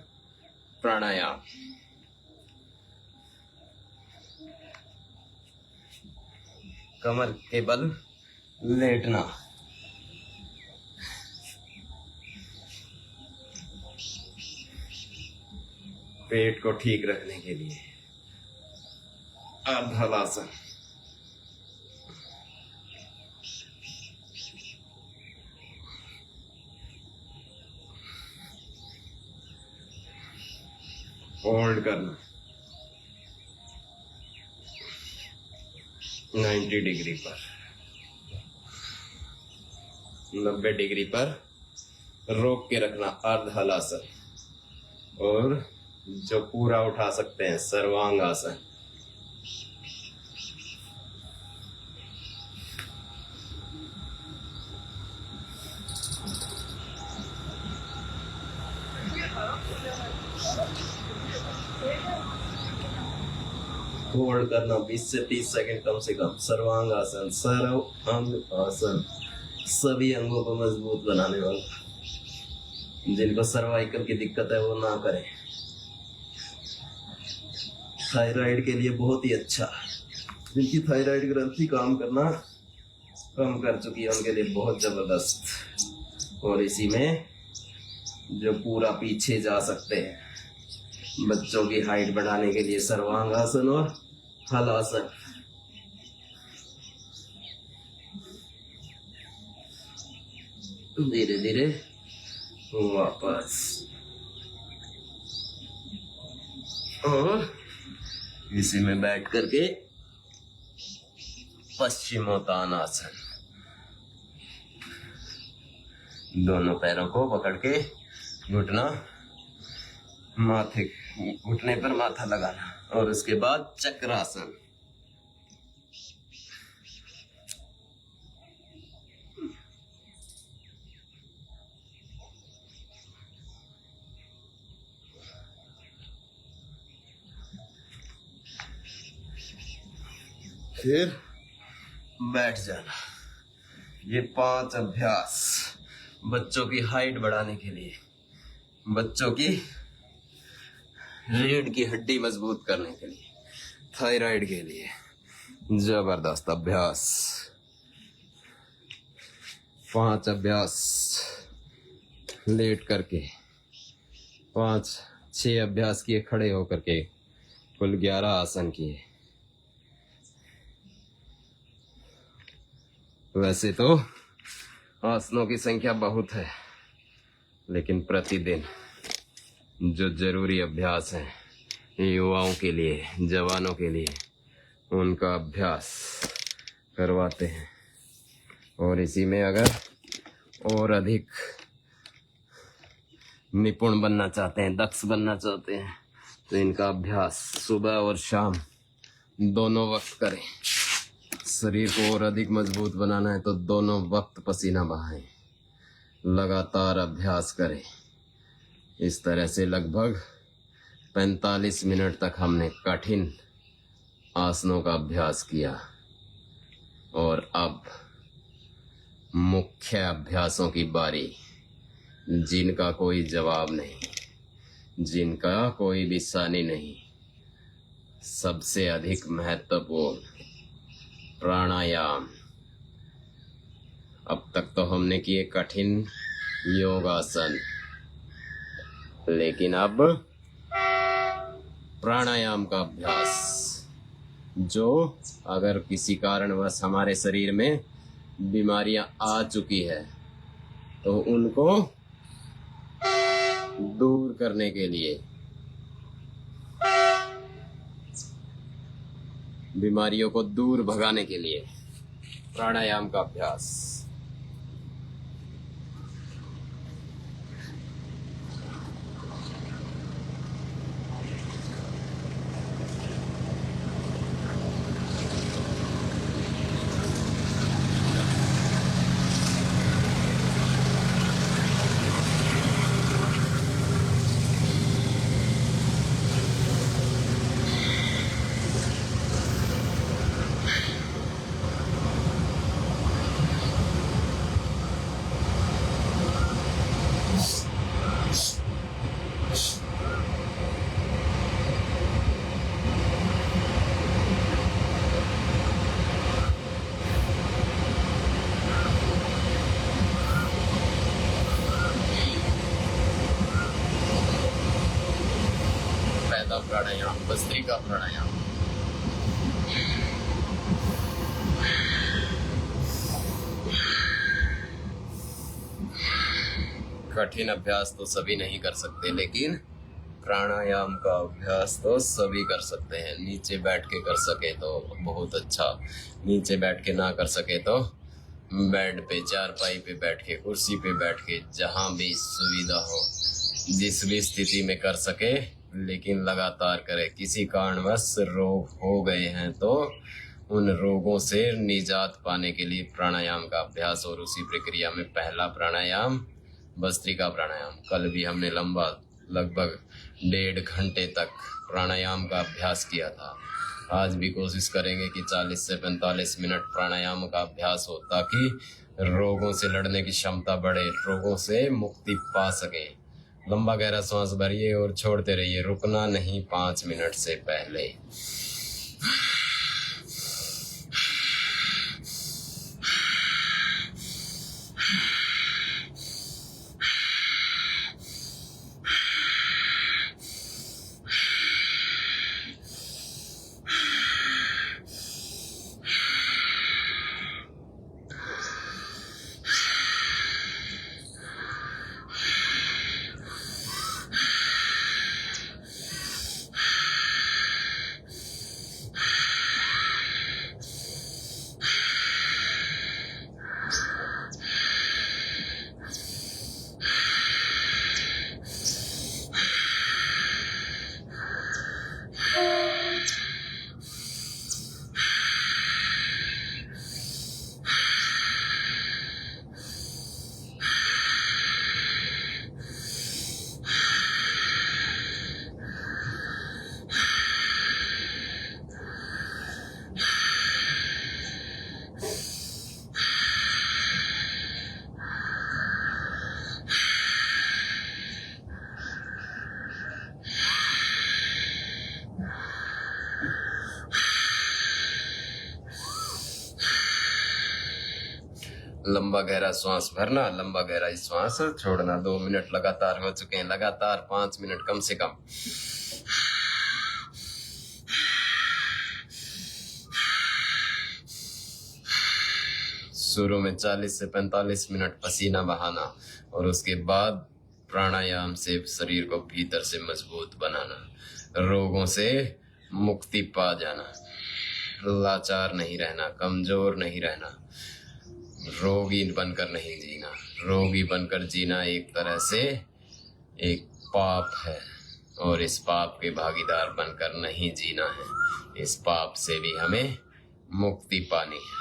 प्राणायाम। कमर के बल लेटना, पेट को ठीक रखने के लिए अर्धहलासन। होल्ड करना 90 डिग्री पर, 90 डिग्री पर रोक के रखना अर्धहलासन। और जो पूरा उठा सकते हैं सर्वांगासन। होल्ड करना 20 से 30 सेकंड कम से कम। सर्वांगासन, सर्व अंग आसन, सभी अंगों को मजबूत बनाने वाला। जिनको सर्वाइकल की दिक्कत है वो ना करें। थायराइड के लिए बहुत ही अच्छा। जिनकी थायराइड ग्रंथि काम करना कम कर चुकी है उनके लिए बहुत जबरदस्त। और इसी में जो पूरा पीछे जा सकते हैं, बच्चों की हाइट बढ़ाने के लिए सर्वांगासन और हलासन। धीरे धीरे वापस। और इसी में बैठ करके पश्चिमोत्तानासन। दोनों पैरों को पकड़ के घुटना माथे, घुटने पर माथा लगाना। और उसके बाद चक्रासन। फिर बैठ जाना। ये 5 अभ्यास बच्चों की हाइट बढ़ाने के लिए, बच्चों की रीढ़ की हड्डी मजबूत करने के लिए, थायराइड के लिए जबरदस्त अभ्यास। 5 अभ्यास लेट करके, 5-6 अभ्यास किए खड़े होकर के, कुल 11 आसन किए। वैसे तो आसनों की संख्या बहुत है, लेकिन प्रतिदिन जो जरूरी अभ्यास हैं युवाओं के लिए, जवानों के लिए, उनका अभ्यास करवाते हैं। और इसी में अगर और अधिक निपुण बनना चाहते हैं, दक्ष बनना चाहते हैं, तो इनका अभ्यास सुबह और शाम दोनों वक्त करें। शरीर को और अधिक मजबूत बनाना है तो दोनों वक्त पसीना बहाएं, लगातार अभ्यास करें। इस तरह से लगभग 45 मिनट तक हमने कठिन आसनों का अभ्यास किया। और अब मुख्य अभ्यासों की बारी, जिनका कोई जवाब नहीं, जिनका कोई भी सानी नहीं, सबसे अधिक महत्वपूर्ण प्राणायाम। अब तक तो हमने किए कठिन योगासन, लेकिन अब प्राणायाम का अभ्यास, जो अगर किसी कारणवश हमारे शरीर में बीमारियां आ चुकी है तो उनको दूर करने के लिए, बीमारियों को दूर भगाने के लिए प्राणायाम का अभ्यास। प्राणायाम, भस्त्रिका प्राणायाम। कठिन अभ्यास तो सभी नहीं कर सकते, लेकिन प्राणायाम का अभ्यास तो सभी कर सकते हैं। नीचे बैठ के कर सके तो बहुत अच्छा, नीचे बैठ के ना कर सके तो बेड पे, चारपाई पे बैठ के, कुर्सी पे बैठ के, जहां भी सुविधा हो, जिस भी स्थिति में कर सके, लेकिन लगातार करे। किसी कारणवश रोग हो गए हैं तो उन रोगों से निजात पाने के लिए प्राणायाम का अभ्यास। और उसी प्रक्रिया में पहला प्राणायाम भस्त्रिका प्राणायाम। कल भी हमने लंबा, लगभग 1.5 घंटे तक प्राणायाम का अभ्यास किया था। आज भी कोशिश करेंगे कि 40 से 45 मिनट प्राणायाम का अभ्यास हो, ताकि रोगों से लड़ने की क्षमता बढ़े, रोगों से मुक्ति पा सके। लंबा गहरा सांस भरिए और छोड़ते रहिए, रुकना नहीं 5 मिनट से पहले। लंबा गहरा श्वास भरना, लंबा गहरा श्वास छोड़ना। 2 मिनट लगातार हो चुके हैं, लगातार 5 मिनट कम से कम। शुरू में 40 से 45 मिनट पसीना बहाना और उसके बाद प्राणायाम से शरीर को भीतर से मजबूत बनाना, रोगों से मुक्ति पा जाना, लाचार नहीं रहना, कमजोर नहीं रहना, रोगी बनकर नहीं जीना। रोगी बनकर जीना एक तरह से एक पाप है और इस पाप के भागीदार बनकर नहीं जीना है। इस पाप से भी हमें मुक्ति पानी है।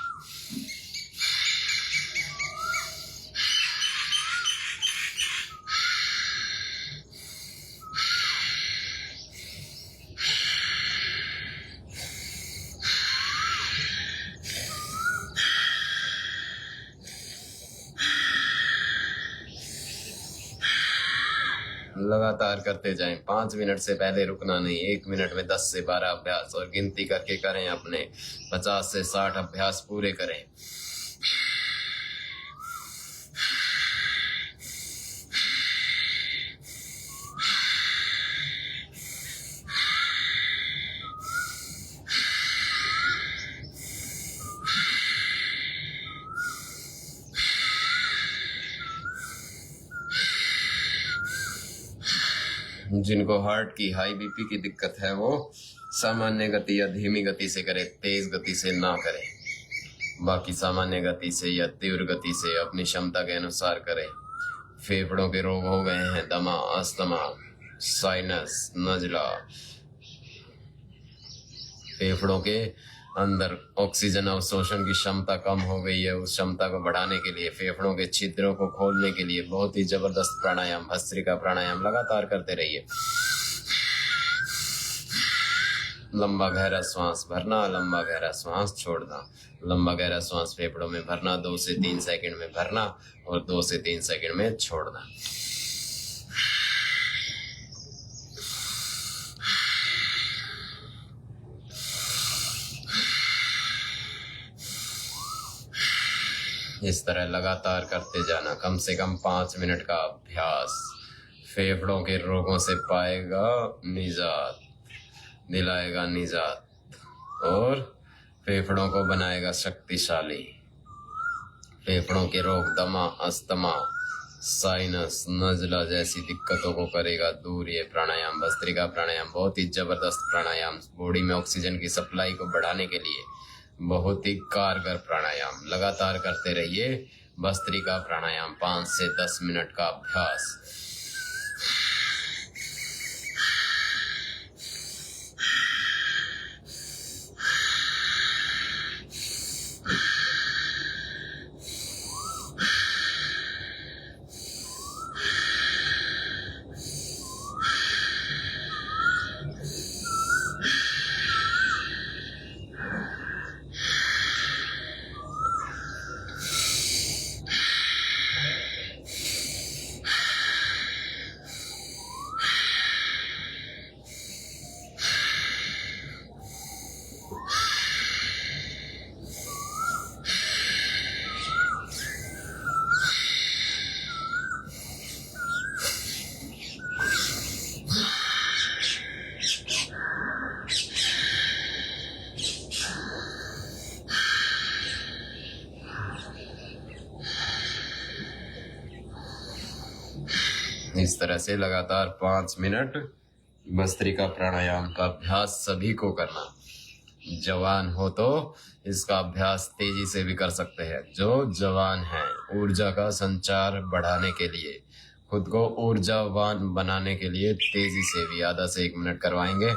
लगातार करते जाएं, 5 मिनट से पहले रुकना नहीं। 1 मिनट में 10 से 12 अभ्यास और गिनती करके करें। अपने 50 से 60 अभ्यास पूरे करें। जिनको हार्ट की हाई बीपी की दिक्कत है वो सामान्य गति या धीमी गति से करे, तेज गति से ना करे। बाकी सामान्य गति से या तीव्र गति से अपनी क्षमता के अनुसार करे। फेफड़ों के रोग हो गए हैं, दमा, अस्थमा, साइनस, नजला, फेफड़ों के अंदर ऑक्सीजन अवशोषण की क्षमता कम हो गई है। उस क्षमता को बढ़ाने के लिए, फेफड़ों के छिद्रों को खोलने के लिए बहुत ही जबरदस्त प्राणायाम, भस्त्रिका प्राणायाम लगातार करते रहिए। लंबा गहरा श्वास भरना, लंबा गहरा श्वास छोड़ना। लंबा गहरा श्वास फेफड़ों में भरना, 2 से 3 सेकंड में भरना और 2 से 3 सेकंड में छोड़ना। इस तरह लगातार करते जाना, कम से कम 5 मिनट का अभ्यास फेफड़ों के रोगों से पाएगा निजात, दिलाएगा निजात और फेफड़ों को बनाएगा शक्तिशाली। फेफड़ों के रोग, दमा, अस्थमा, साइनस, नजला जैसी दिक्कतों को करेगा दूर ये प्राणायाम। भस्त्रिका प्राणायाम बहुत ही जबरदस्त प्राणायाम, बॉडी में ऑक्सीजन की सप्लाई को बढ़ाने के लिए बहुत ही कारगर प्राणायाम। लगातार करते रहिए भस्त्रिका प्राणायाम, 5 से 10 मिनट का अभ्यास। इस तरह से लगातार 5 मिनट भस्त्रिका प्राणायाम का अभ्यास सभी को करना। जवान हो तो इसका अभ्यास तेजी से भी कर सकते हैं। जो जवान है, ऊर्जा का संचार बढ़ाने के लिए, खुद को ऊर्जावान बनाने के लिए तेजी से भी आधा से 1 मिनट करवाएंगे।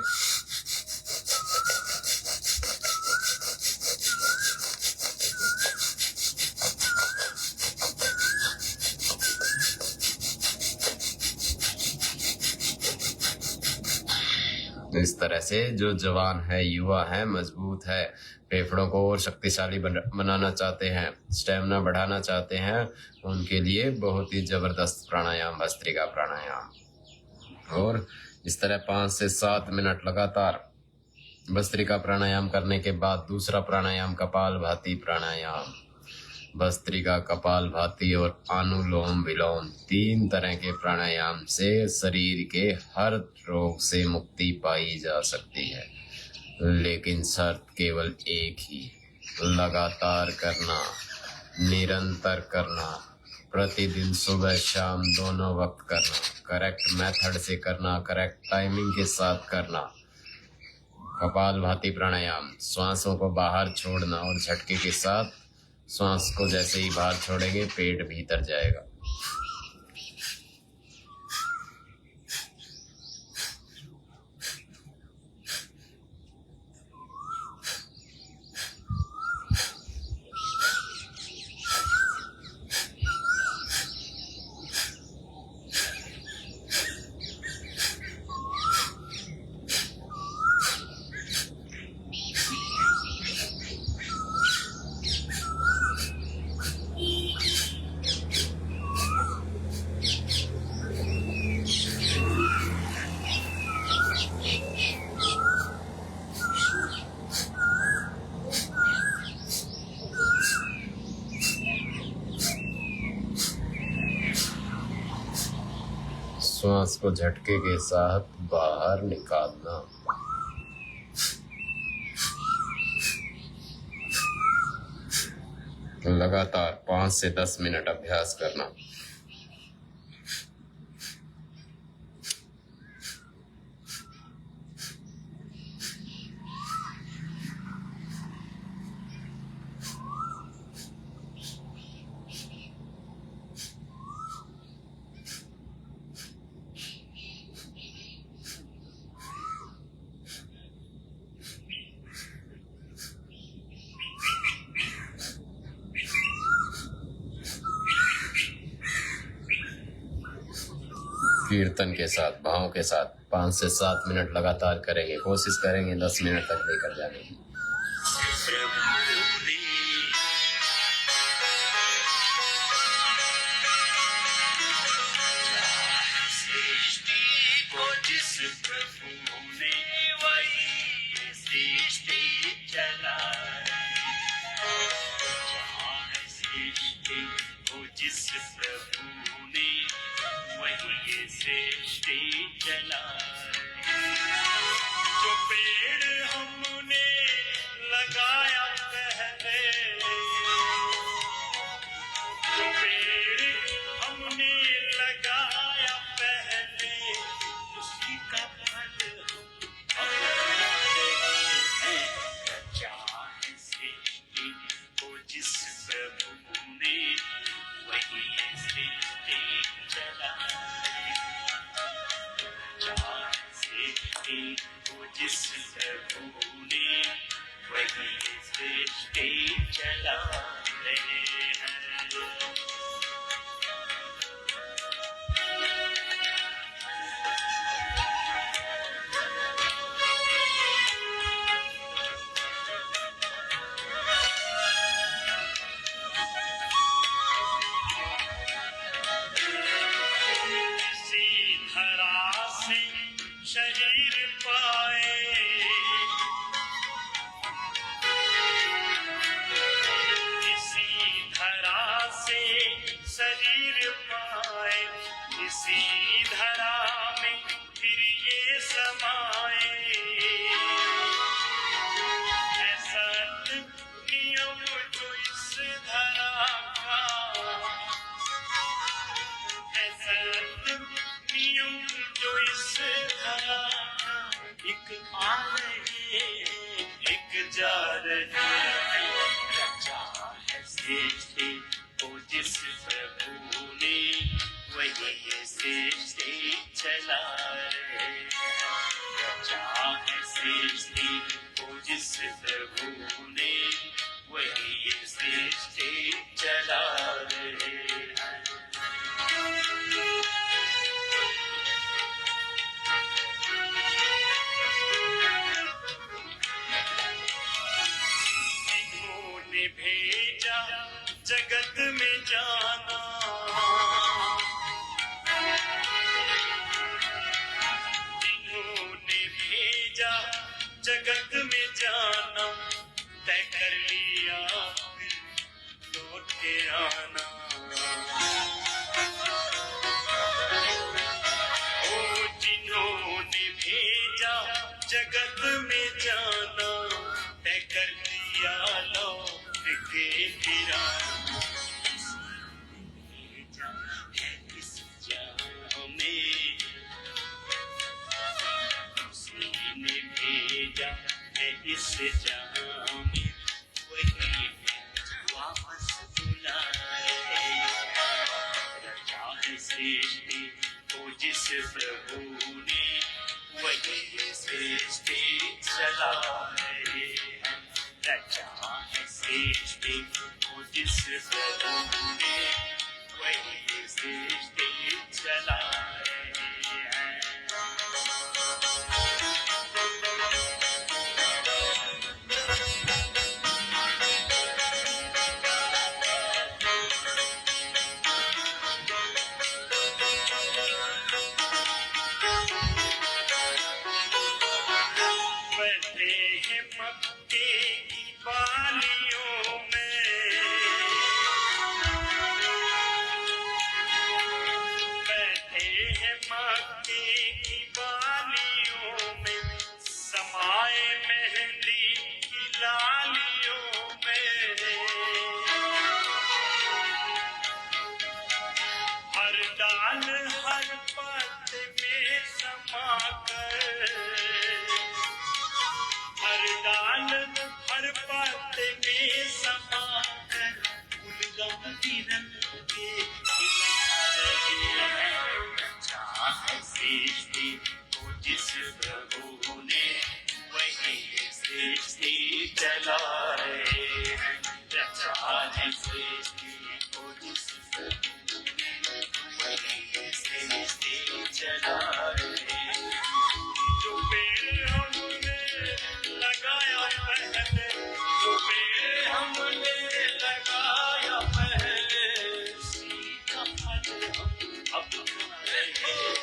इस तरह से जो जवान है, युवा है, मजबूत है, फेफड़ों को और शक्तिशाली बनाना चाहते हैं, स्टेमिना बढ़ाना चाहते हैं, उनके लिए बहुत ही जबरदस्त प्राणायाम भस्त्रिका प्राणायाम। और इस तरह 5 से 7 मिनट लगातार भस्त्रिका प्राणायाम करने के बाद दूसरा प्राणायाम कपालभाति प्राणायाम। भस्त्रिका, कपालभाति और अनुलोम विलोम 3 तरह के प्राणायाम से शरीर के हर रोग से मुक्ति पाई जा सकती है, लेकिन शर्त केवल एक ही, लगातार करना, निरंतर करना, प्रतिदिन सुबह शाम दोनों वक्त करना, करेक्ट मेथड से करना, करेक्ट टाइमिंग के साथ करना। कपालभाति प्राणायाम, श्वासों को बाहर छोड़ना और झटके के साथ श्वास को जैसे ही बाहर छोड़ेंगे पेट भीतर जाएगा। श्वास को झटके के साथ बाहर निकालना। लगातार 5 से 10 मिनट अभ्यास करना। कीर्तन के साथ, भाव के साथ 5 से 7 मिनट लगातार करेंगे। कोशिश करेंगे 10 मिनट तक लेकर जाने की। जिस प्रभु ने वही ये सृष्टि चलाए। जो पेड़ हमने लगाया पहले, जो पेड़ हमने लगाया पहले, उसी का फल हम रचा है सृष्टि को जिस प्रभु ने वही ये सृष्टि चलाए। सृष्टि को जिस प्रभु ने वही ये सृष्टि चला रहे हैं। शरीर पाए, इसी धरा से शरीर पाए, इसी धरा में फिर ये समाए। ऐसा नियम जो इस धरा का, ऐसा नियम जो इस धरा का, एक आ रही एक जा रही। रचा है सृष्टि को जिस प्रभु ने वही ये सृष्टि चला रहे हैं। रचा है सृष्टि को जिस प्रभु ने वही ये सृष्टि चला रहे हैं। भेजा जगत में जाना, जिन्होंने भेजा जगत में जाना, तय कर लिया लौट के आना। ओ जिन्होंने भेजा जगत में जाना, तय कर दिया लौट के फिर आना। भेजा है इस जहां में, उसने भेजा है इस जहां में, वही वापस बुलाए। रचा है सृष्टि को जिस प्रभु ने, वही सृष्टि चलाए। रचा है सृष्टि को जिस प्रभु ने, वही सृष्टि चलाए। बैठे हैं मक्के की बालियों में, बैठे हैं मक्के की बालियों में, समाए मेहंदी की लालियों में। हर डाल हर पत्ते में समाकर, हर डाल हर पत्ते में समाकर, गुलगम की रंग के खिला रहे हैं। रचा है सृष्टि को जिस प्रभु ने, वही सृष्टि चला रहे हैं। रचा है सृष्टि को जिस प्रभु ने, वही सृष्टि चला रहे हैं। जो पेड़ हमने लगाया पहले, जो पेड़ हमने लगाया पहले, उसी का फल हम अब खा रहे हैं।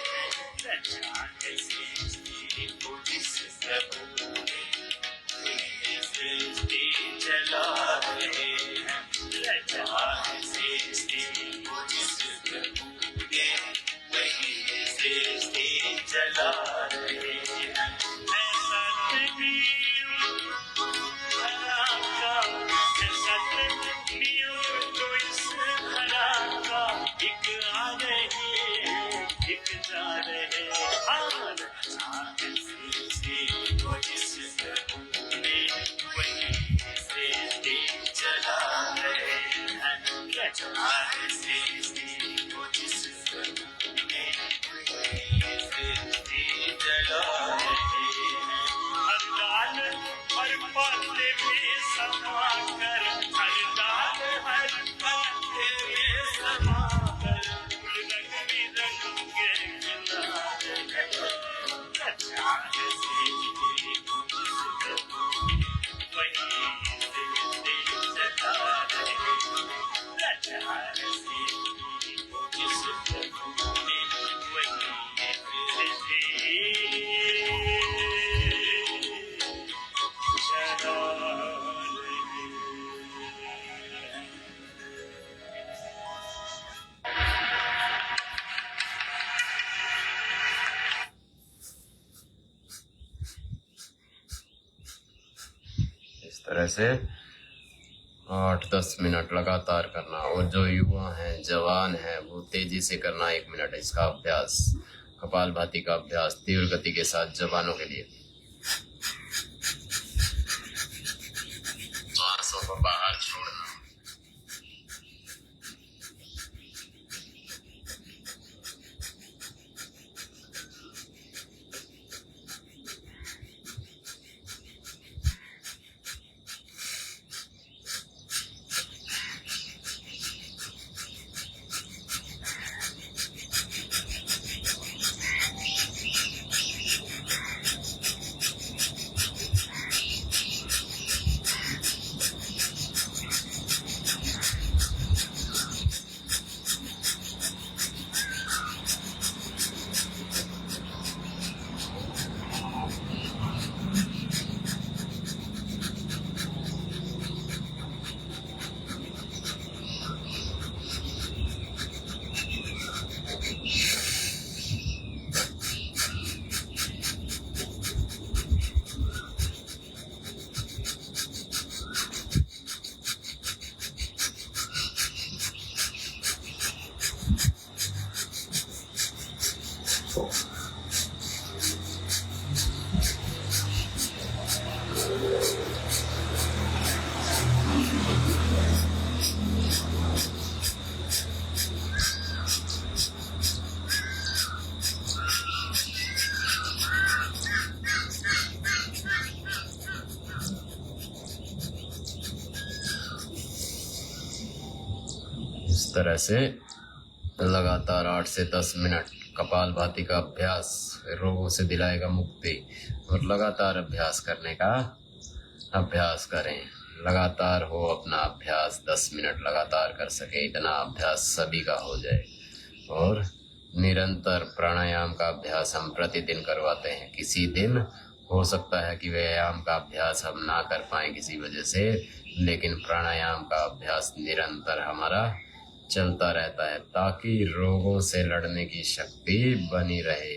रचा है सृष्टि को जिस प्रभु ने, वही सृष्टि चला रहे हैं। रचा है सृष्टि को जिस प्रभु ने, वही सृष्टि चला रहे हैं। ऐसा नियम धरा का, ऐसा नियम तो इस धरा का, एक आ रहे हैं, एक जा रहे हैं। हाँ, रचा है सृष्टि को जिस प्रभु ने, वही सृष्टि चला रहे हैं। रचा है सृष्टि को जिस प्रभु ने, वही सृष्टि चला रहे हैं। हर डाल हर पत्ते में समाकर, हर डाल हर पत्ते में समाकर, रंग बिरंगे खिला रहे हैं। रचा है सृष्टि को जिस प्रभु ने, वही सृष्टि चला रहे हैं। रचा है सृष्टि को जिस प्रभु ने, वही सृष्टि चला रहे हैं। इस तरह से 8-10 मिनट लगातार करना, और जो युवा हैं, जवान हैं, वो तेजी से करना 1 मिनट इसका अभ्यास, कपालभाति का अभ्यास तीव्र गति के साथ जवानों के लिए। सांसों को बाहर छोड़ना। इस तरह से लगातार 8 से 10 मिनट कपालभाति का अभ्यास रोगों से दिलाएगा मुक्ति। और लगातार अभ्यास करने का अभ्यास करें। लगातार हो अपना अभ्यास, 10 मिनट लगातार कर सके इतना अभ्यास सभी का हो जाए। और निरंतर प्राणायाम का अभ्यास हम प्रतिदिन करवाते हैं। किसी दिन हो सकता है कि व्यायाम का अभ्यास हम ना कर पाएं किसी वजह से, लेकिन प्राणायाम का अभ्यास निरंतर हमारा चलता रहता है ताकि रोगों से लड़ने की शक्ति बनी रहे।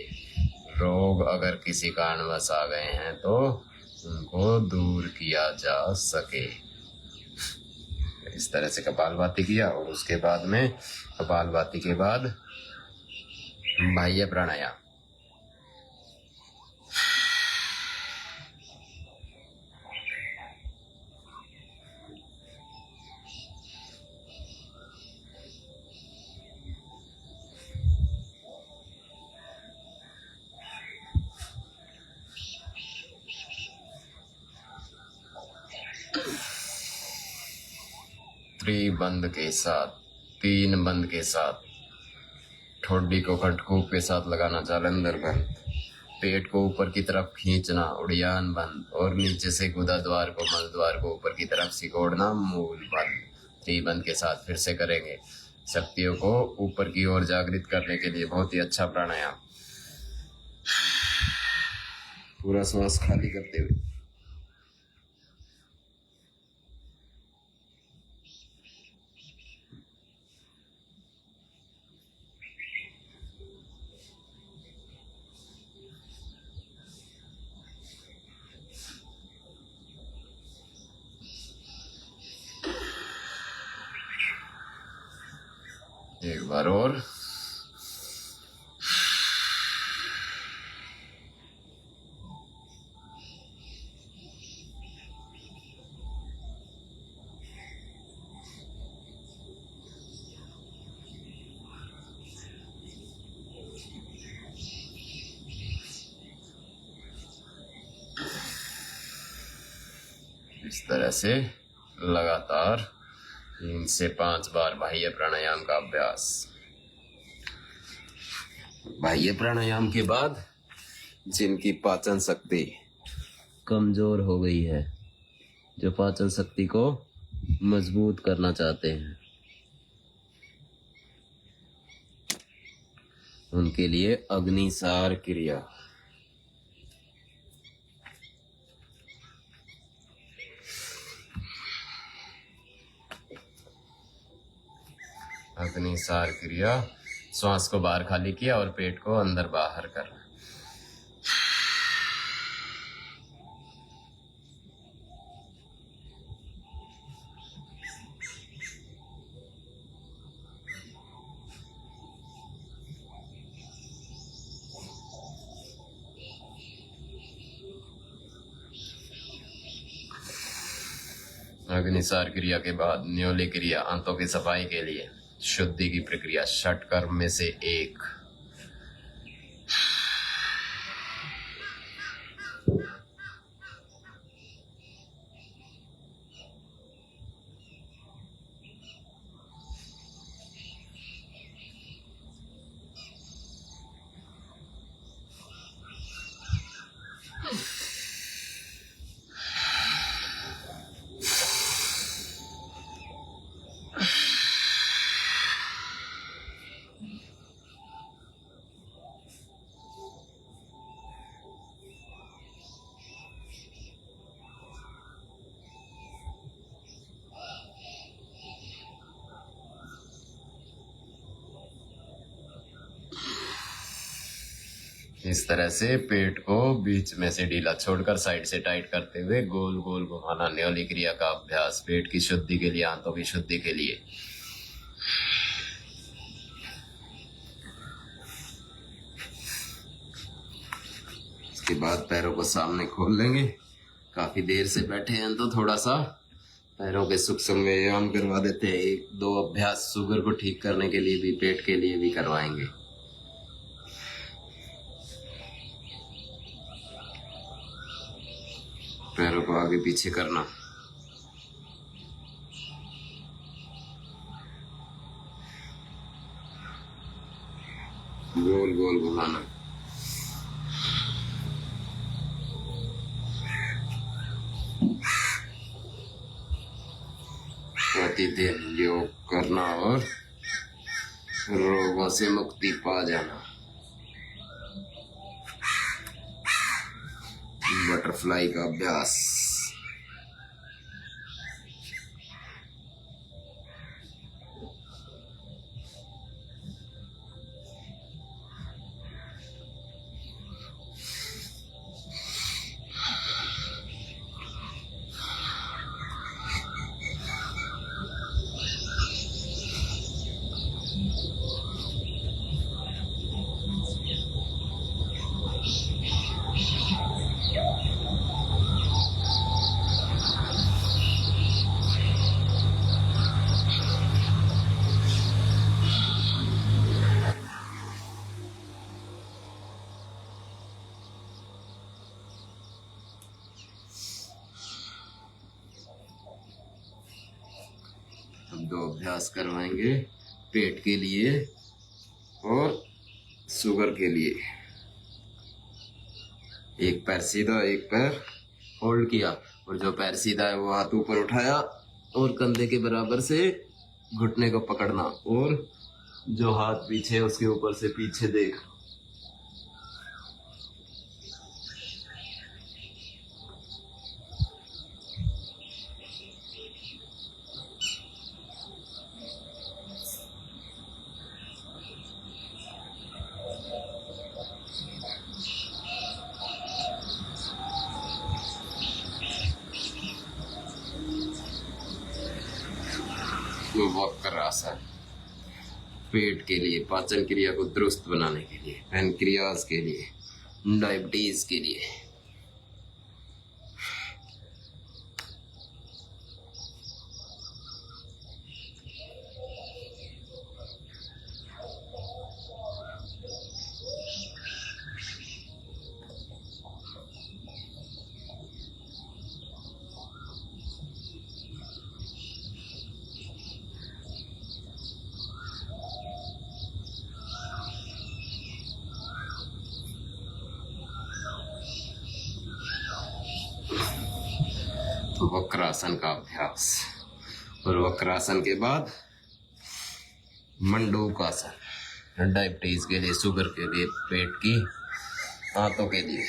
रोग अगर किसी कारणवश आ गए हैं तो उनको दूर किया जा सके। इस तरह से कपालभाति किया और उसके बाद में कपालभाति के बाद बाह्य प्राणायाम। त्रिबंध के साथ, 3 बंद के साथ, ठोडी को खटकूप के साथ लगाना, जालंधर बंद, पेट को ऊपर की तरफ खींचना, उड़ियान बंद, और नीचे से गुदा द्वार को, मल द्वार को ऊपर की तरफ सिकोड़ना, मूल बंद। त्रिबंध के साथ फिर से करेंगे। शक्तियों को ऊपर की ओर जागृत करने के लिए बहुत ही अच्छा प्राणायाम। पूरा श्वास खाली करते हुए। एक बार और। इस तरह से लगातार 3 से 5 बार बाह्य प्राणायाम का अभ्यास। बाह्य प्राणायाम के बाद जिनकी पाचन शक्ति कमजोर हो गई है, जो पाचन शक्ति को मजबूत करना चाहते हैं, उनके लिए अग्निसार क्रिया। अग्निसार क्रिया, श्वास को बाहर खाली किया और पेट को अंदर बाहर करना। अग्निसार क्रिया के बाद न्योली क्रिया, आंतों की सफाई के लिए शुद्धि की प्रक्रिया, 6 कर्म में से एक। इस तरह से पेट को बीच में से ढीला छोड़कर साइड से टाइट करते हुए गोल गोल घुमाना। न्योली क्रिया का अभ्यास पेट की शुद्धि के लिए, आंतों की शुद्धि के लिए। इसके बाद पैरों को सामने खोल लेंगे। काफी देर से बैठे हैं तो थोड़ा सा पैरों के सूक्ष्म व्यायाम करवा देते हैं। 1-2 अभ्यास शुगर को ठीक करने के लिए भी, पेट के लिए भी करवाएंगे। पैरों को आगे पीछे करना। गोल गोल घुमाना। प्रतिदिन योग करना और रोगों से मुक्ति पा जाना। बटरफ्लाई का अभ्यास। हम 2 अभ्यास करवाएंगे, पेट के लिए और शुगर के लिए। एक पैर सीधा, एक पैर होल्ड किया, और जो पैर सीधा है वो हाथ ऊपर उठाया और कंधे के बराबर से घुटने को पकड़ना, और जो हाथ पीछे है उसके ऊपर से पीछे देख। वक्रासन पेट के लिए, पाचन क्रिया को दुरुस्त बनाने के लिए, पैनक्रियाज के लिए, डायबिटीज के लिए। वक्रासन का अभ्यास, और वक्रासन के बाद मंडूकासन, डायबिटीज के लिए, शुगर के लिए, पेट की, हाथों के लिए।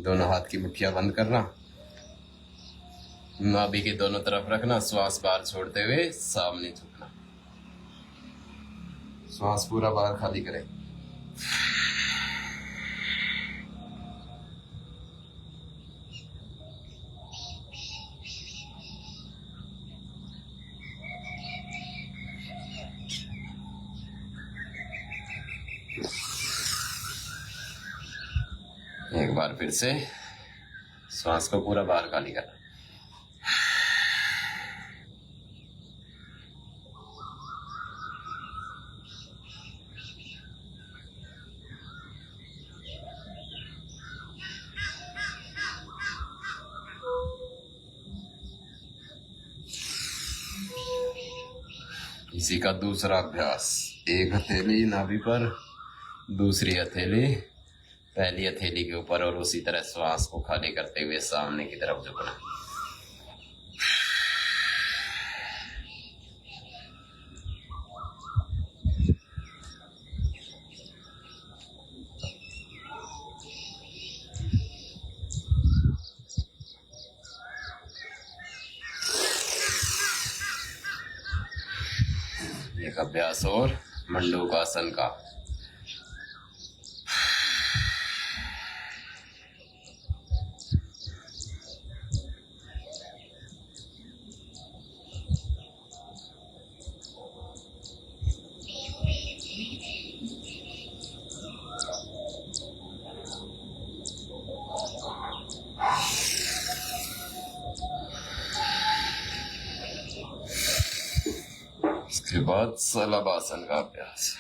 दोनों हाथ की मुट्ठियां बंद करना, नाभि के दोनों तरफ रखना, श्वास बाहर छोड़ते हुए सामने झुकना। श्वास पूरा बाहर खाली करें। एक बार फिर से श्वास को पूरा बाहर खाली करना। इसी का दूसरा अभ्यास, एक हथेली नाभि पर, दूसरी हथेली पहली हथेली के ऊपर, और उसी तरह श्वास को खाली करते हुए सामने की तरफ झुकना। एक अभ्यास और मंडूकासन का। उसके बाद शलभासन का अभ्यास।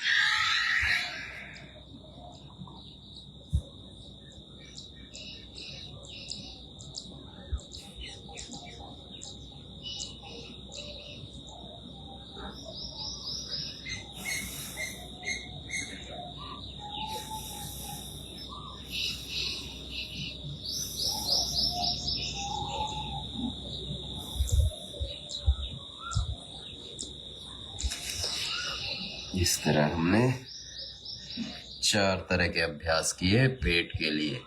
इस तरह हमने 4 तरह के अभ्यास किए पेट के लिए।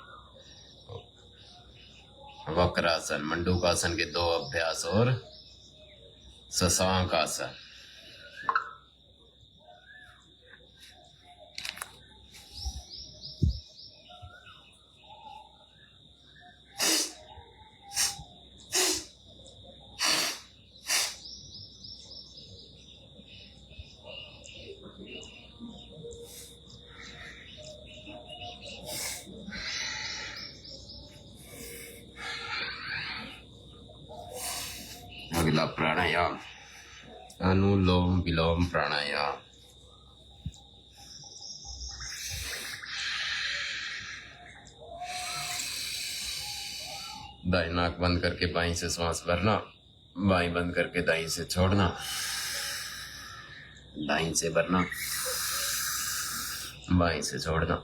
वक्रासन, मंडूकासन के 2 अभ्यास और शशांक आसन। अगला प्राणायाम अनुलोम विलोम प्राणायाम। दाई नाक बंद करके बाई से सांस भरना, बाई बंद करके दाई से छोड़ना, दाई से भरना, बाई से छोड़ना।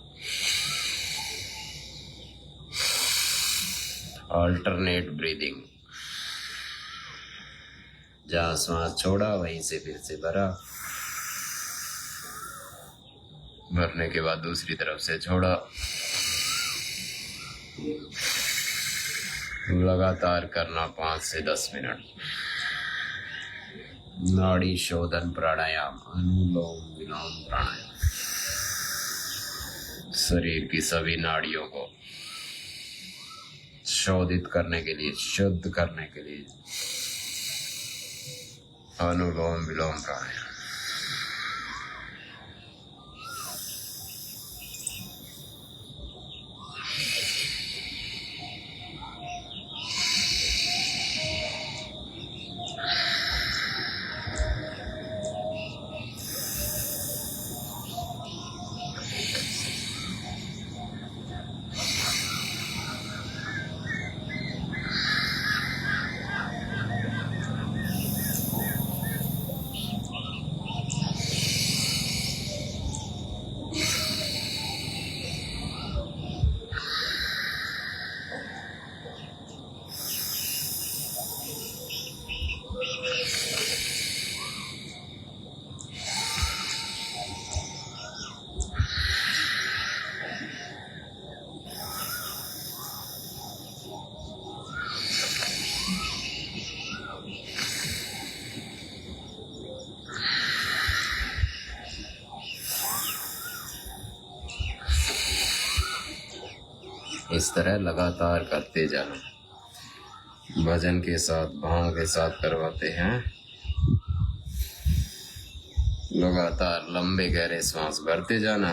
अल्टरनेट ब्रीदिंग, जहां सांस छोड़ा वहीं से फिर से भरा, भरने के बाद दूसरी तरफ से छोड़ा। लगातार करना 5 से 10 मिनट। नाड़ी शोधन प्राणायाम, अनुलोम विलोम प्राणायाम। शरीर की सभी नाड़ियों को शोधित करने के लिए, शुद्ध करने के लिए अनुलोम विलोम प्राणायाम। इस तरह लगातार करते जाना। भजन के साथ, भाव के साथ करवाते हैं। लगातार लंबे गहरे सांस भरते जाना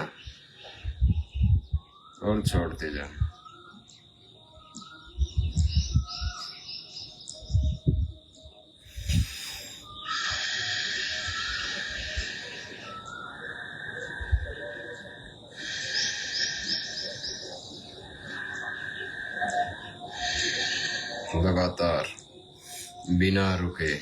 और छोड़ते जाना। लगातार बिना रुके।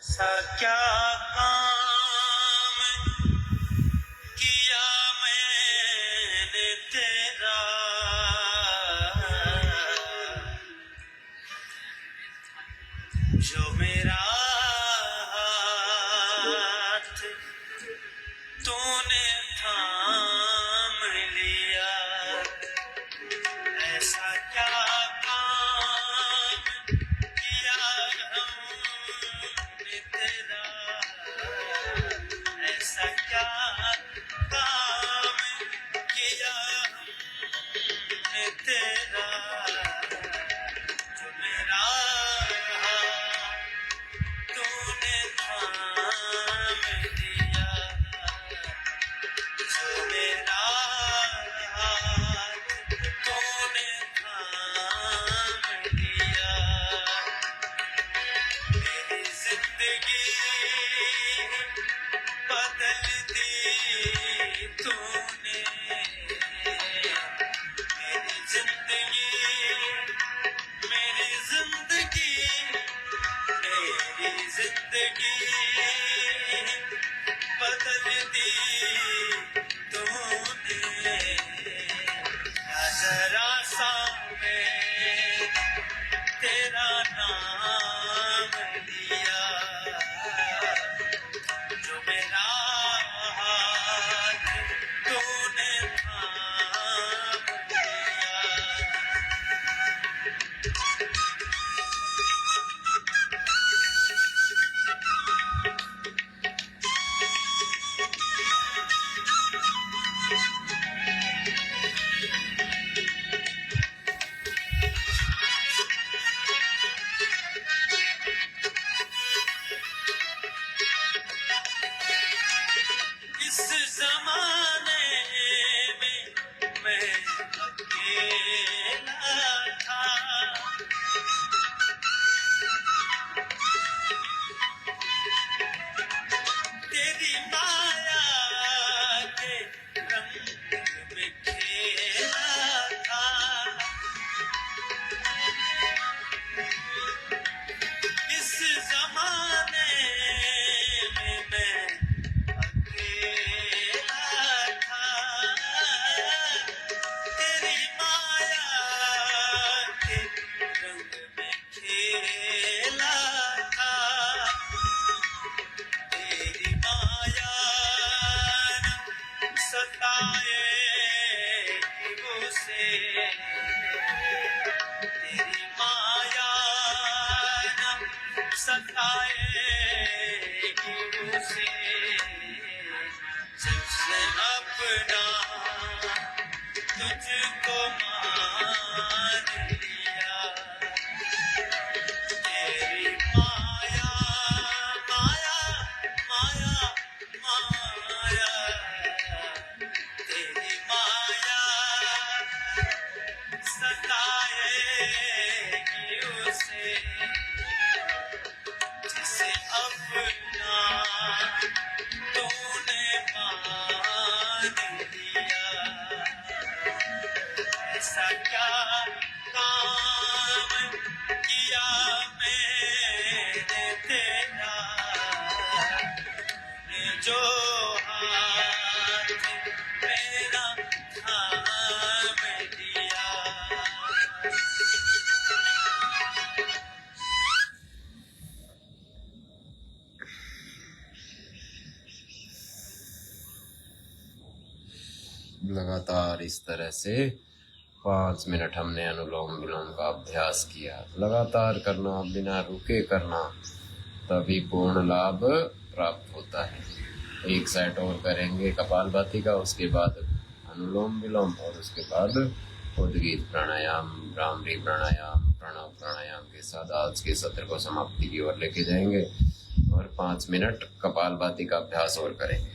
ऐसा क्या काम किया मैंने तेरा, जो मेरा हाथ तूने थाम लिया। ऐसा क्या काम किया हमने तेरा, ऐसा क्या काम किया हमने तेरा, जो मेरा तूने थाम लिया, जो मेरा तूने थाम लिया। जिसे अपना तूने मान लिया, ऐसा क्या काम किया मैंने तेरा, जो हाथ मेरा थाम लिया। लगातार इस तरह से 5 मिनट हमने अनुलोम विलोम का अभ्यास किया। लगातार करना, बिना रुके करना, तभी पूर्ण लाभ प्राप्त होता है। एक सेट और करेंगे कपालभाति का, उसके बाद अनुलोम विलोम और उसके बाद उद्गीत प्राणायाम, भ्रामरी प्राणायाम, प्रणव प्राणायाम के साथ आज के सत्र को समाप्ति की ओर लेके जाएंगे और 5 मिनट कपालभाति का अभ्यास और करेंगे।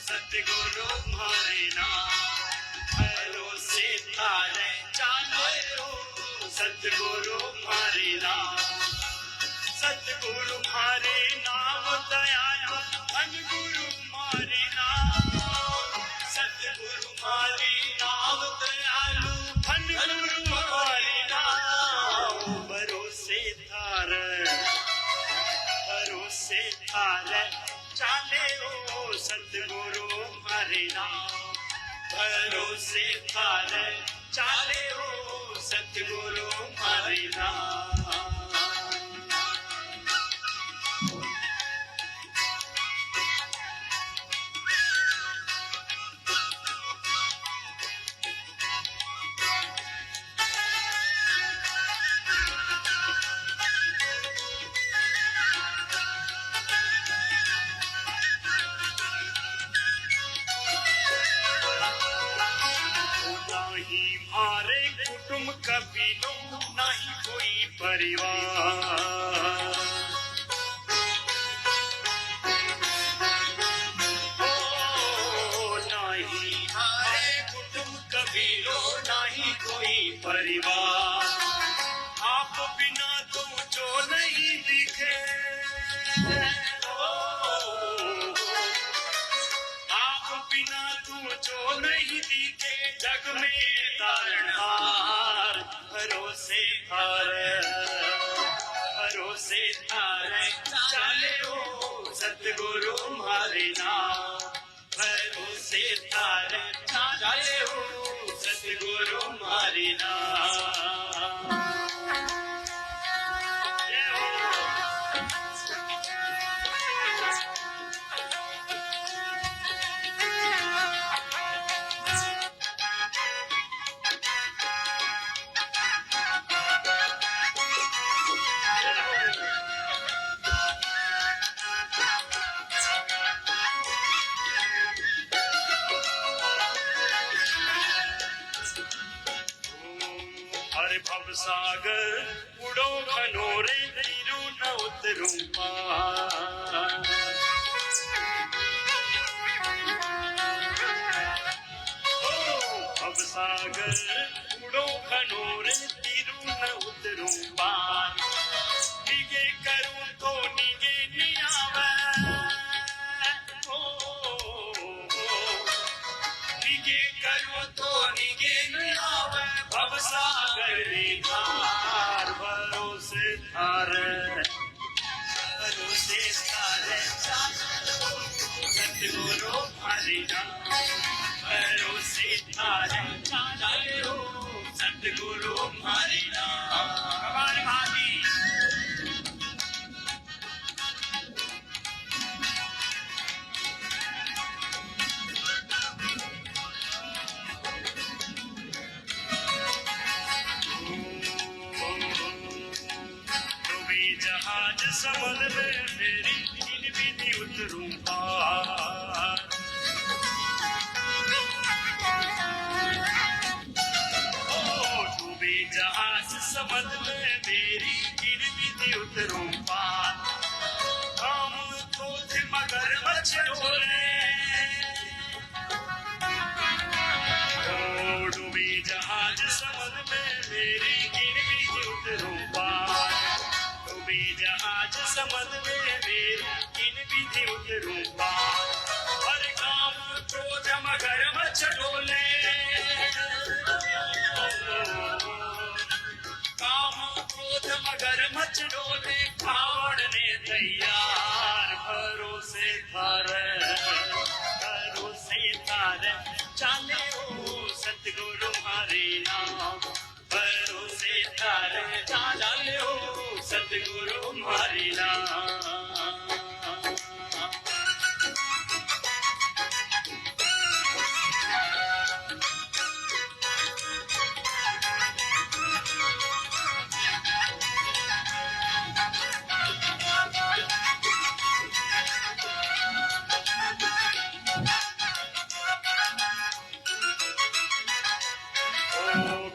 सतगुरु मारे नाम भरोसे थारे चाले हो, सतगुरु मारे नाम, सतगुरु मारे नाम दयालु धनगुरु मारे नाम, सतगुरु मारे नाम दयालु धनगुरु मारे नाम। भरोसे थारे चाले हो, सतगुरु मारे नाम भरोसे थारे चाले हो, सतगुरु मारे नाम। कुटुंब कबीलों नहीं कोई परिवार, ओ नहीं हमारे कुटुंब कबीलों नहीं कोई परिवार, आप बिना तो जो नहीं दिखे, आप बिना तू जो नहीं दिखे जग में तारणहार। भरोसे थारे चाले हो, सतगुरु मारे नाम भरोसे थारे चाले हो, सतगुरु मारे नाम। भवसागर उड़ो खनोरे तीरू न उतरूं पार भवसागर उड़ो खनोरे तीरू न उतरूं पार निगे करूं तो निगे नहीं आवे निगे करूं तो निगे नहीं आवे भवसागर थार भरोसे थारे सतगुरु हरि नाम भरोसे थारे सतगुरु हरि नाम कमाल भागी जहाज समझ में मेरी इन विधि उतरूं पार डूबे जहाज समझ में मेरी इन विधि उतरूं पार हम तो थे मगर मछोरे डूबे जहाज समझ में मेरी इन विधि उतरूं पार जहाज समझ में मेरी इन विधि उतरूं पार हर काम क्रोध मगर मचडोले काम क्रोध मगर मचडोले खावड़ने तैयार भरोसे थारे चाले ओ सतगुरु हरि नाम भरोसे थारे चाले ओ सतगुरु हरि नाम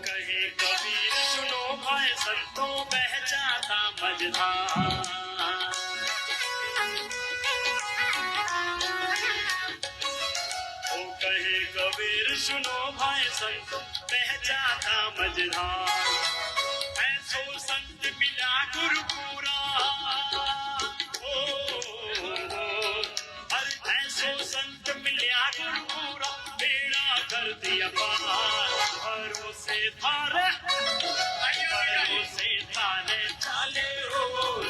कहे कबीर सुनो भाई संतों बह जाता मझधार कहे कबीर सुनो भाई संतों बह जाता मझधार ऐसो संत मिला गुरुपुरा ऐसो संत मिला गुरुपुरा बेड़ा कर दिया पार भरोसे थारे चाले हो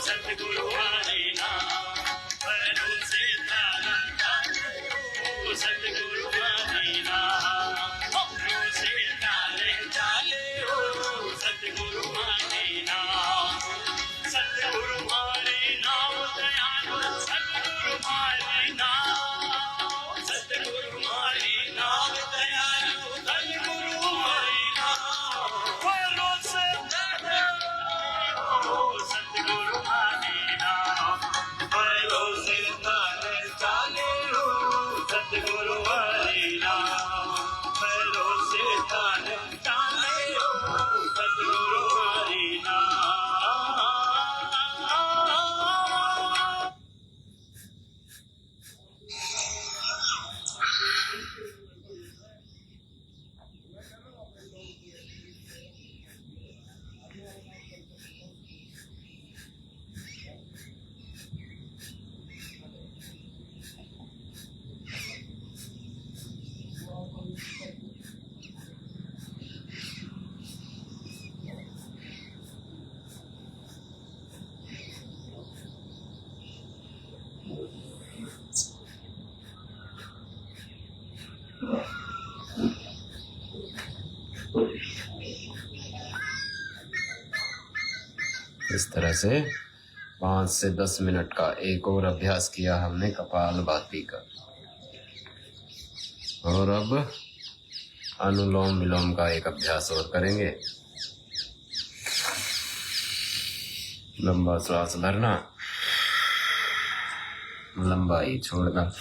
सतगुरु हरि नाम भरोसे थारे चाले हो सतगुरु हरि नाम भरोसे थारे चाले हो सतगुरु हरि नाम सतगुरु हरि नाम दयालु सतगुरु हरि नाम सतगुरु हरि नाम दयालु सतगुरु हरि नाम भरोसे सतगुरु हरि नाम भरोसे थारे चाले हो सतगुरु हरि नाम भरोसे थारे चाले हो सतगुरु हरि नाम इस तरह से 5 से 10 मिनट का एक और अभ्यास किया हमने कपालभाति का। और अब अनुलोम विलोम का एक अभ्यास और करेंगे। लंबा श्वास भरना, लंबाई छोड़ना।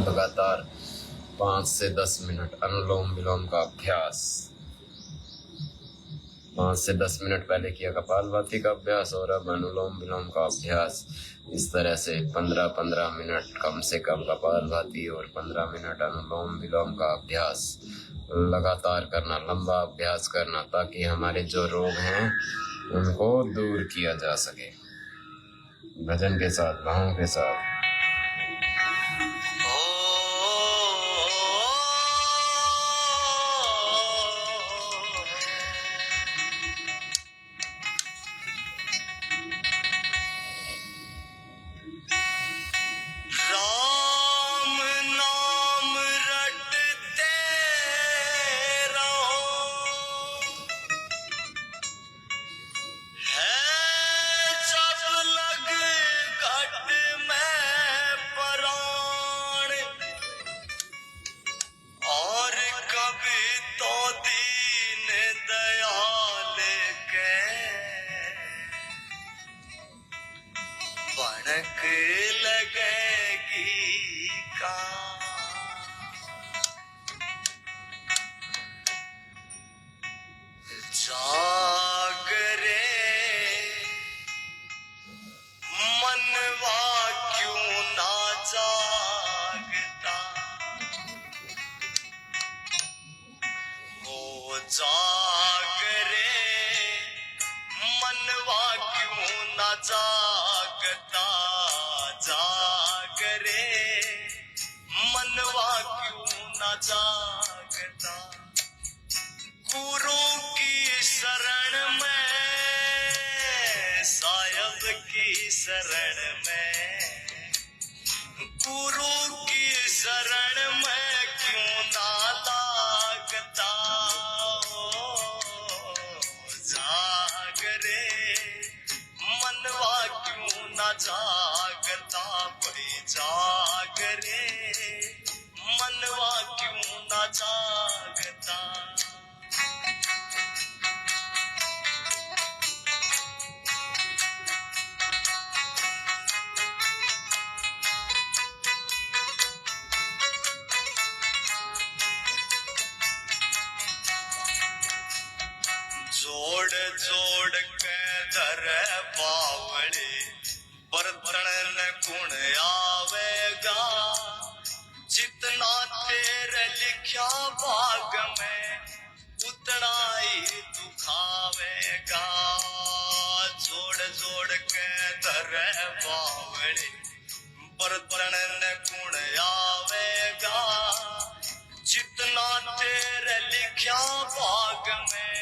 लगातार 5 से 10 मिनट अनुलोम विलोम का अभ्यास। 5 से 10 मिनट पहले किया कपालभाति का अभ्यास और अब अनुलोम विलोम का अभ्यास। इस तरह से 15-15 मिनट कम से कम कपालभाति और 15 मिनट अनुलोम विलोम का अभ्यास लगातार करना, लंबा अभ्यास करना, ताकि हमारे जो रोग हैं उनको दूर किया जा सके। भजन के साथ, भावों के साथ। कुण आवेगा जितना तेरे लिख लिखा भाग में उतना ही तू खावेगा। जोड़ जोड़ के धरे बावड़े बर्तन न गुण आवेगा। जितना तेरे लिखा भाग में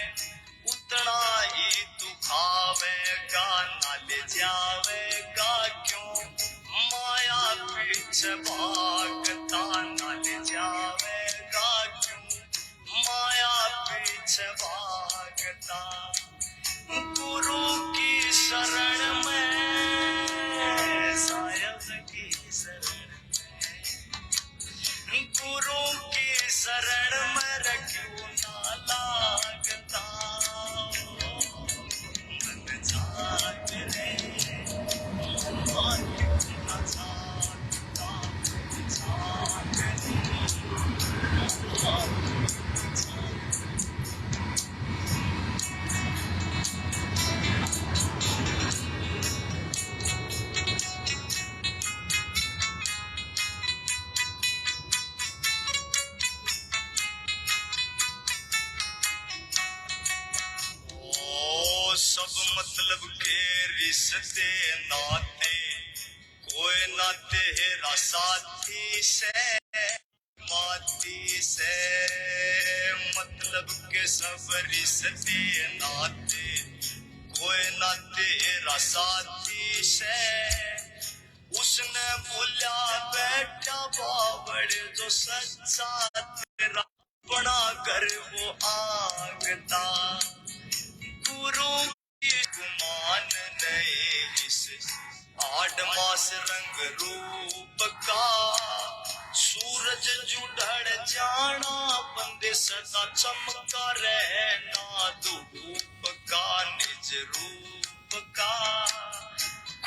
उतना ही तू खावेगा। ना ले जावेगा क्यों माया पीछे भागता। ना ले जावेगा क्यों माया पीछे भागता। गुरु की शरण में साहेब की शरण में गुरु की शरण में रखूं ना लागता। मन जाग रे मन ना जागता। जाग सब मतलब के रिश्ते नाते कोई नाते है साथी से माती से। मतलब के सब रिश्ते नाते कोई नाते है साथी से। उसने बोला बेटा बावड़ जो सच्चा तेरा बड़ा घर वो आगता। गुरु की गुमान नहीं इस 8 मास रंग रूप का। सूरज जुड़ड़ जाना बंदे सदा चमका रहना। धूप का निज रूप का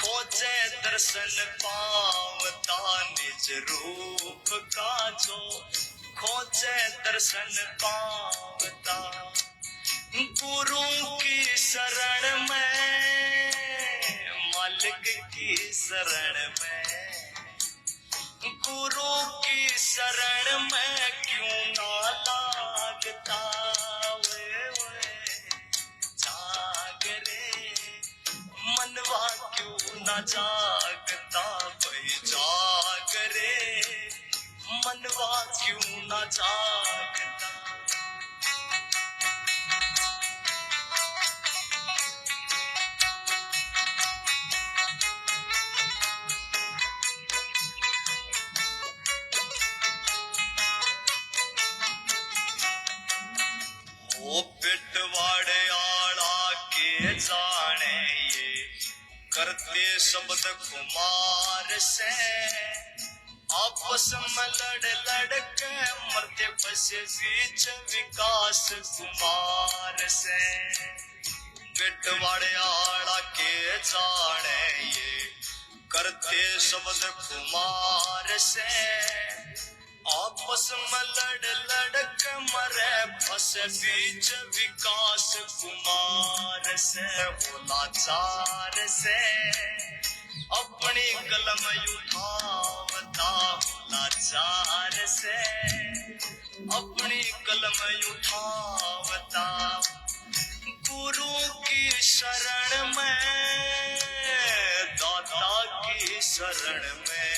खोजे दर्शन पावता। निज रूप का जो खोजे दर्शन पावता। गुरु की शरण में मालिक की शरण में गुरु की शरण में क्यों ना लागता। वे जाग रे मनवा क्यों ना जागता। भाई जाग रे मनवा क्यों ना जागता। ओ पिटवाड़े आड़ा के जाने ये करते शब्द कुमार से। आपस में लड़ के मरते बसे बीच विकास कुमार से। पिटवाड़े आड़ा के जाने ये करते शब्द कुमार से। आपस में लड़ के मरे फस बीच विकास कुमार से। लाचार से अपनी कलम उठावता। लाचार से अपनी कलम उठावता। गुरु की शरण में दाता की शरण में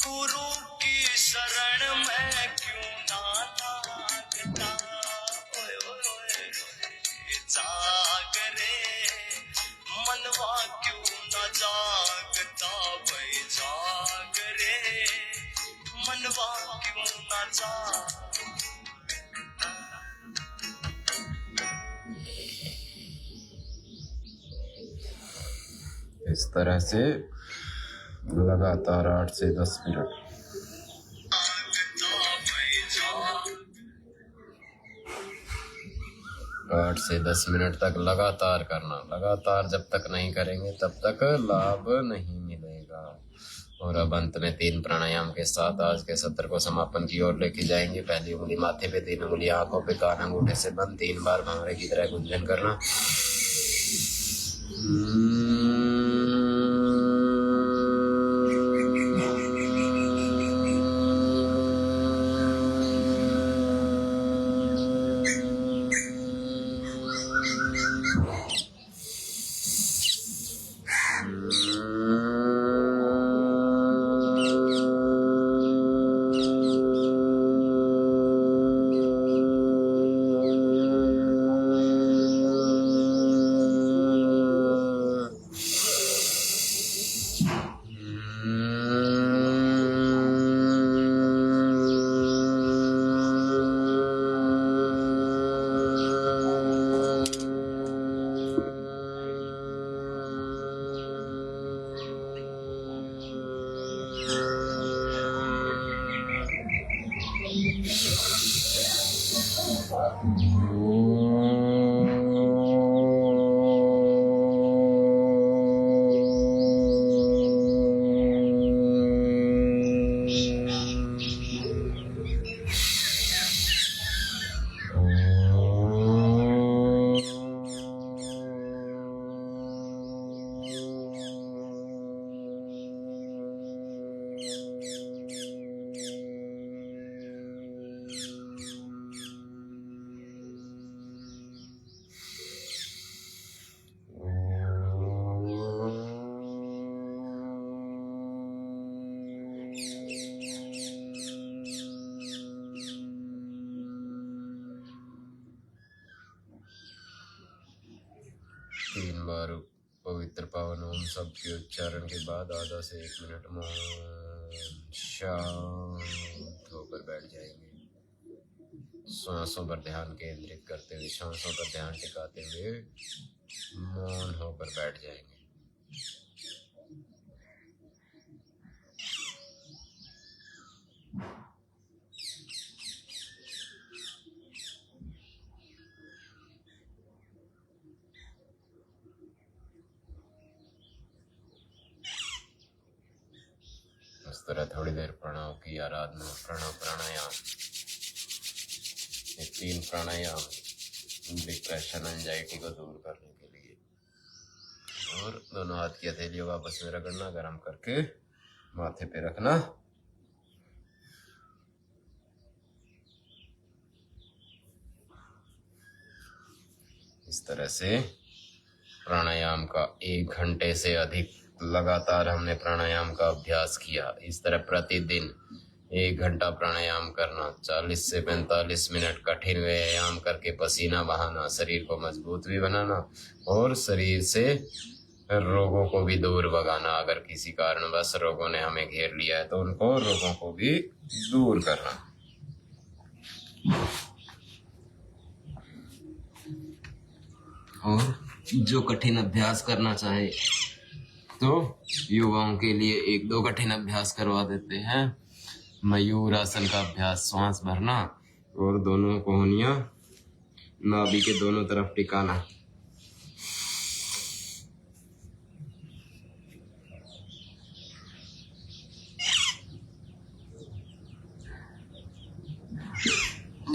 गुरु की शरण में क्यों ना लागता। ओए ओए ओए जाग रे मनवा क्यों ना जागता। भाई जाग रे मनवा क्यों ना जागता। इस तरह से लगातार 8 से 10 मिनट 8 से 10 मिनट तक लगातार करना। लगातार जब तक नहीं करेंगे तब तक लाभ नहीं मिलेगा। और अब अंत में 3 प्राणायाम के साथ आज के सत्र को समापन की ओर लेके जाएंगे। पहली उंगली माथे पे, 3 उंगली आंखों पे, कान अंगूठे से बंद, 3 बार भांगड़े की तरह गुंजन करना। तीन बार पवित्र पावन ओम शब्द के उच्चारण के बाद आधा से 1 मिनट मौन शांत होकर बैठ जाएंगे। सांसों पर ध्यान केंद्रित करते हुए, सांसों पर ध्यान टिकाते हुए मौन होकर बैठ जाएंगे। इस तरह थोड़ी देर प्रणव की आराधना, प्रणव प्राणायाम, ये 3 प्राणायाम डिप्रेशन, एंजाइटी को दूर करने के लिए। और दोनों हाथ की हथेलियों आपस में रगड़ना, गर्म करके माथे पे रखना। इस तरह से प्राणायाम का 1 घंटे से अधिक लगातार हमने प्राणायाम का अभ्यास किया। इस तरह प्रतिदिन 1 घंटा प्राणायाम करना, 40 से 45 मिनट कठिन व्यायाम करके पसीना बहाना, शरीर को मजबूत भी बनाना और शरीर से रोगों को भी दूर भगाना। अगर किसी कारणवश रोगों ने हमें घेर लिया है तो उनको, रोगों को भी दूर करना। और जो कठिन अभ्यास करना चाहे तो युवाओं के लिए 1-2 कठिन अभ्यास करवा देते हैं। मयूर आसन का अभ्यास, श्वास भरना और दोनों कोहनियां नाभि के दोनों तरफ टिकाना।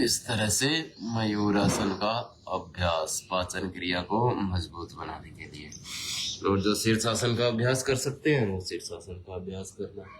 इस तरह से मयूर आसन का अभ्यास पाचन क्रिया को मजबूत बनाने के लिए। और जो शीर्षासन का अभ्यास कर सकते हैं वो शीर्षासन का अभ्यास करना।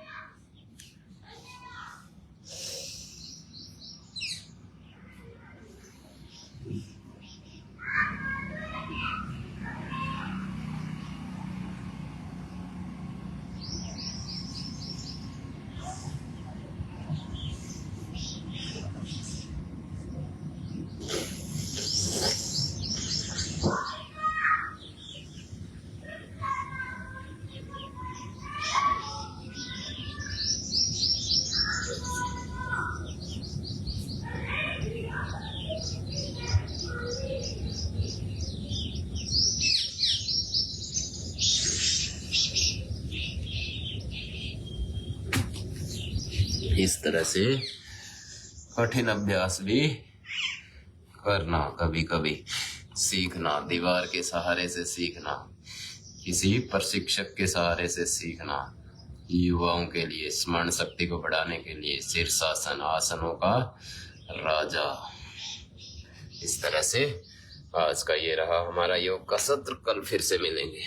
इस तरह से कठिन अभ्यास भी करना, कभी कभी सीखना, दीवार के सहारे से सीखना, किसी प्रशिक्षक के सहारे से सीखना। युवाओं के लिए स्मरण शक्ति को बढ़ाने के लिए शीर्षासन, आसनों का राजा। इस तरह से आज का ये रहा हमारा योग का सत्र। कल फिर से मिलेंगे।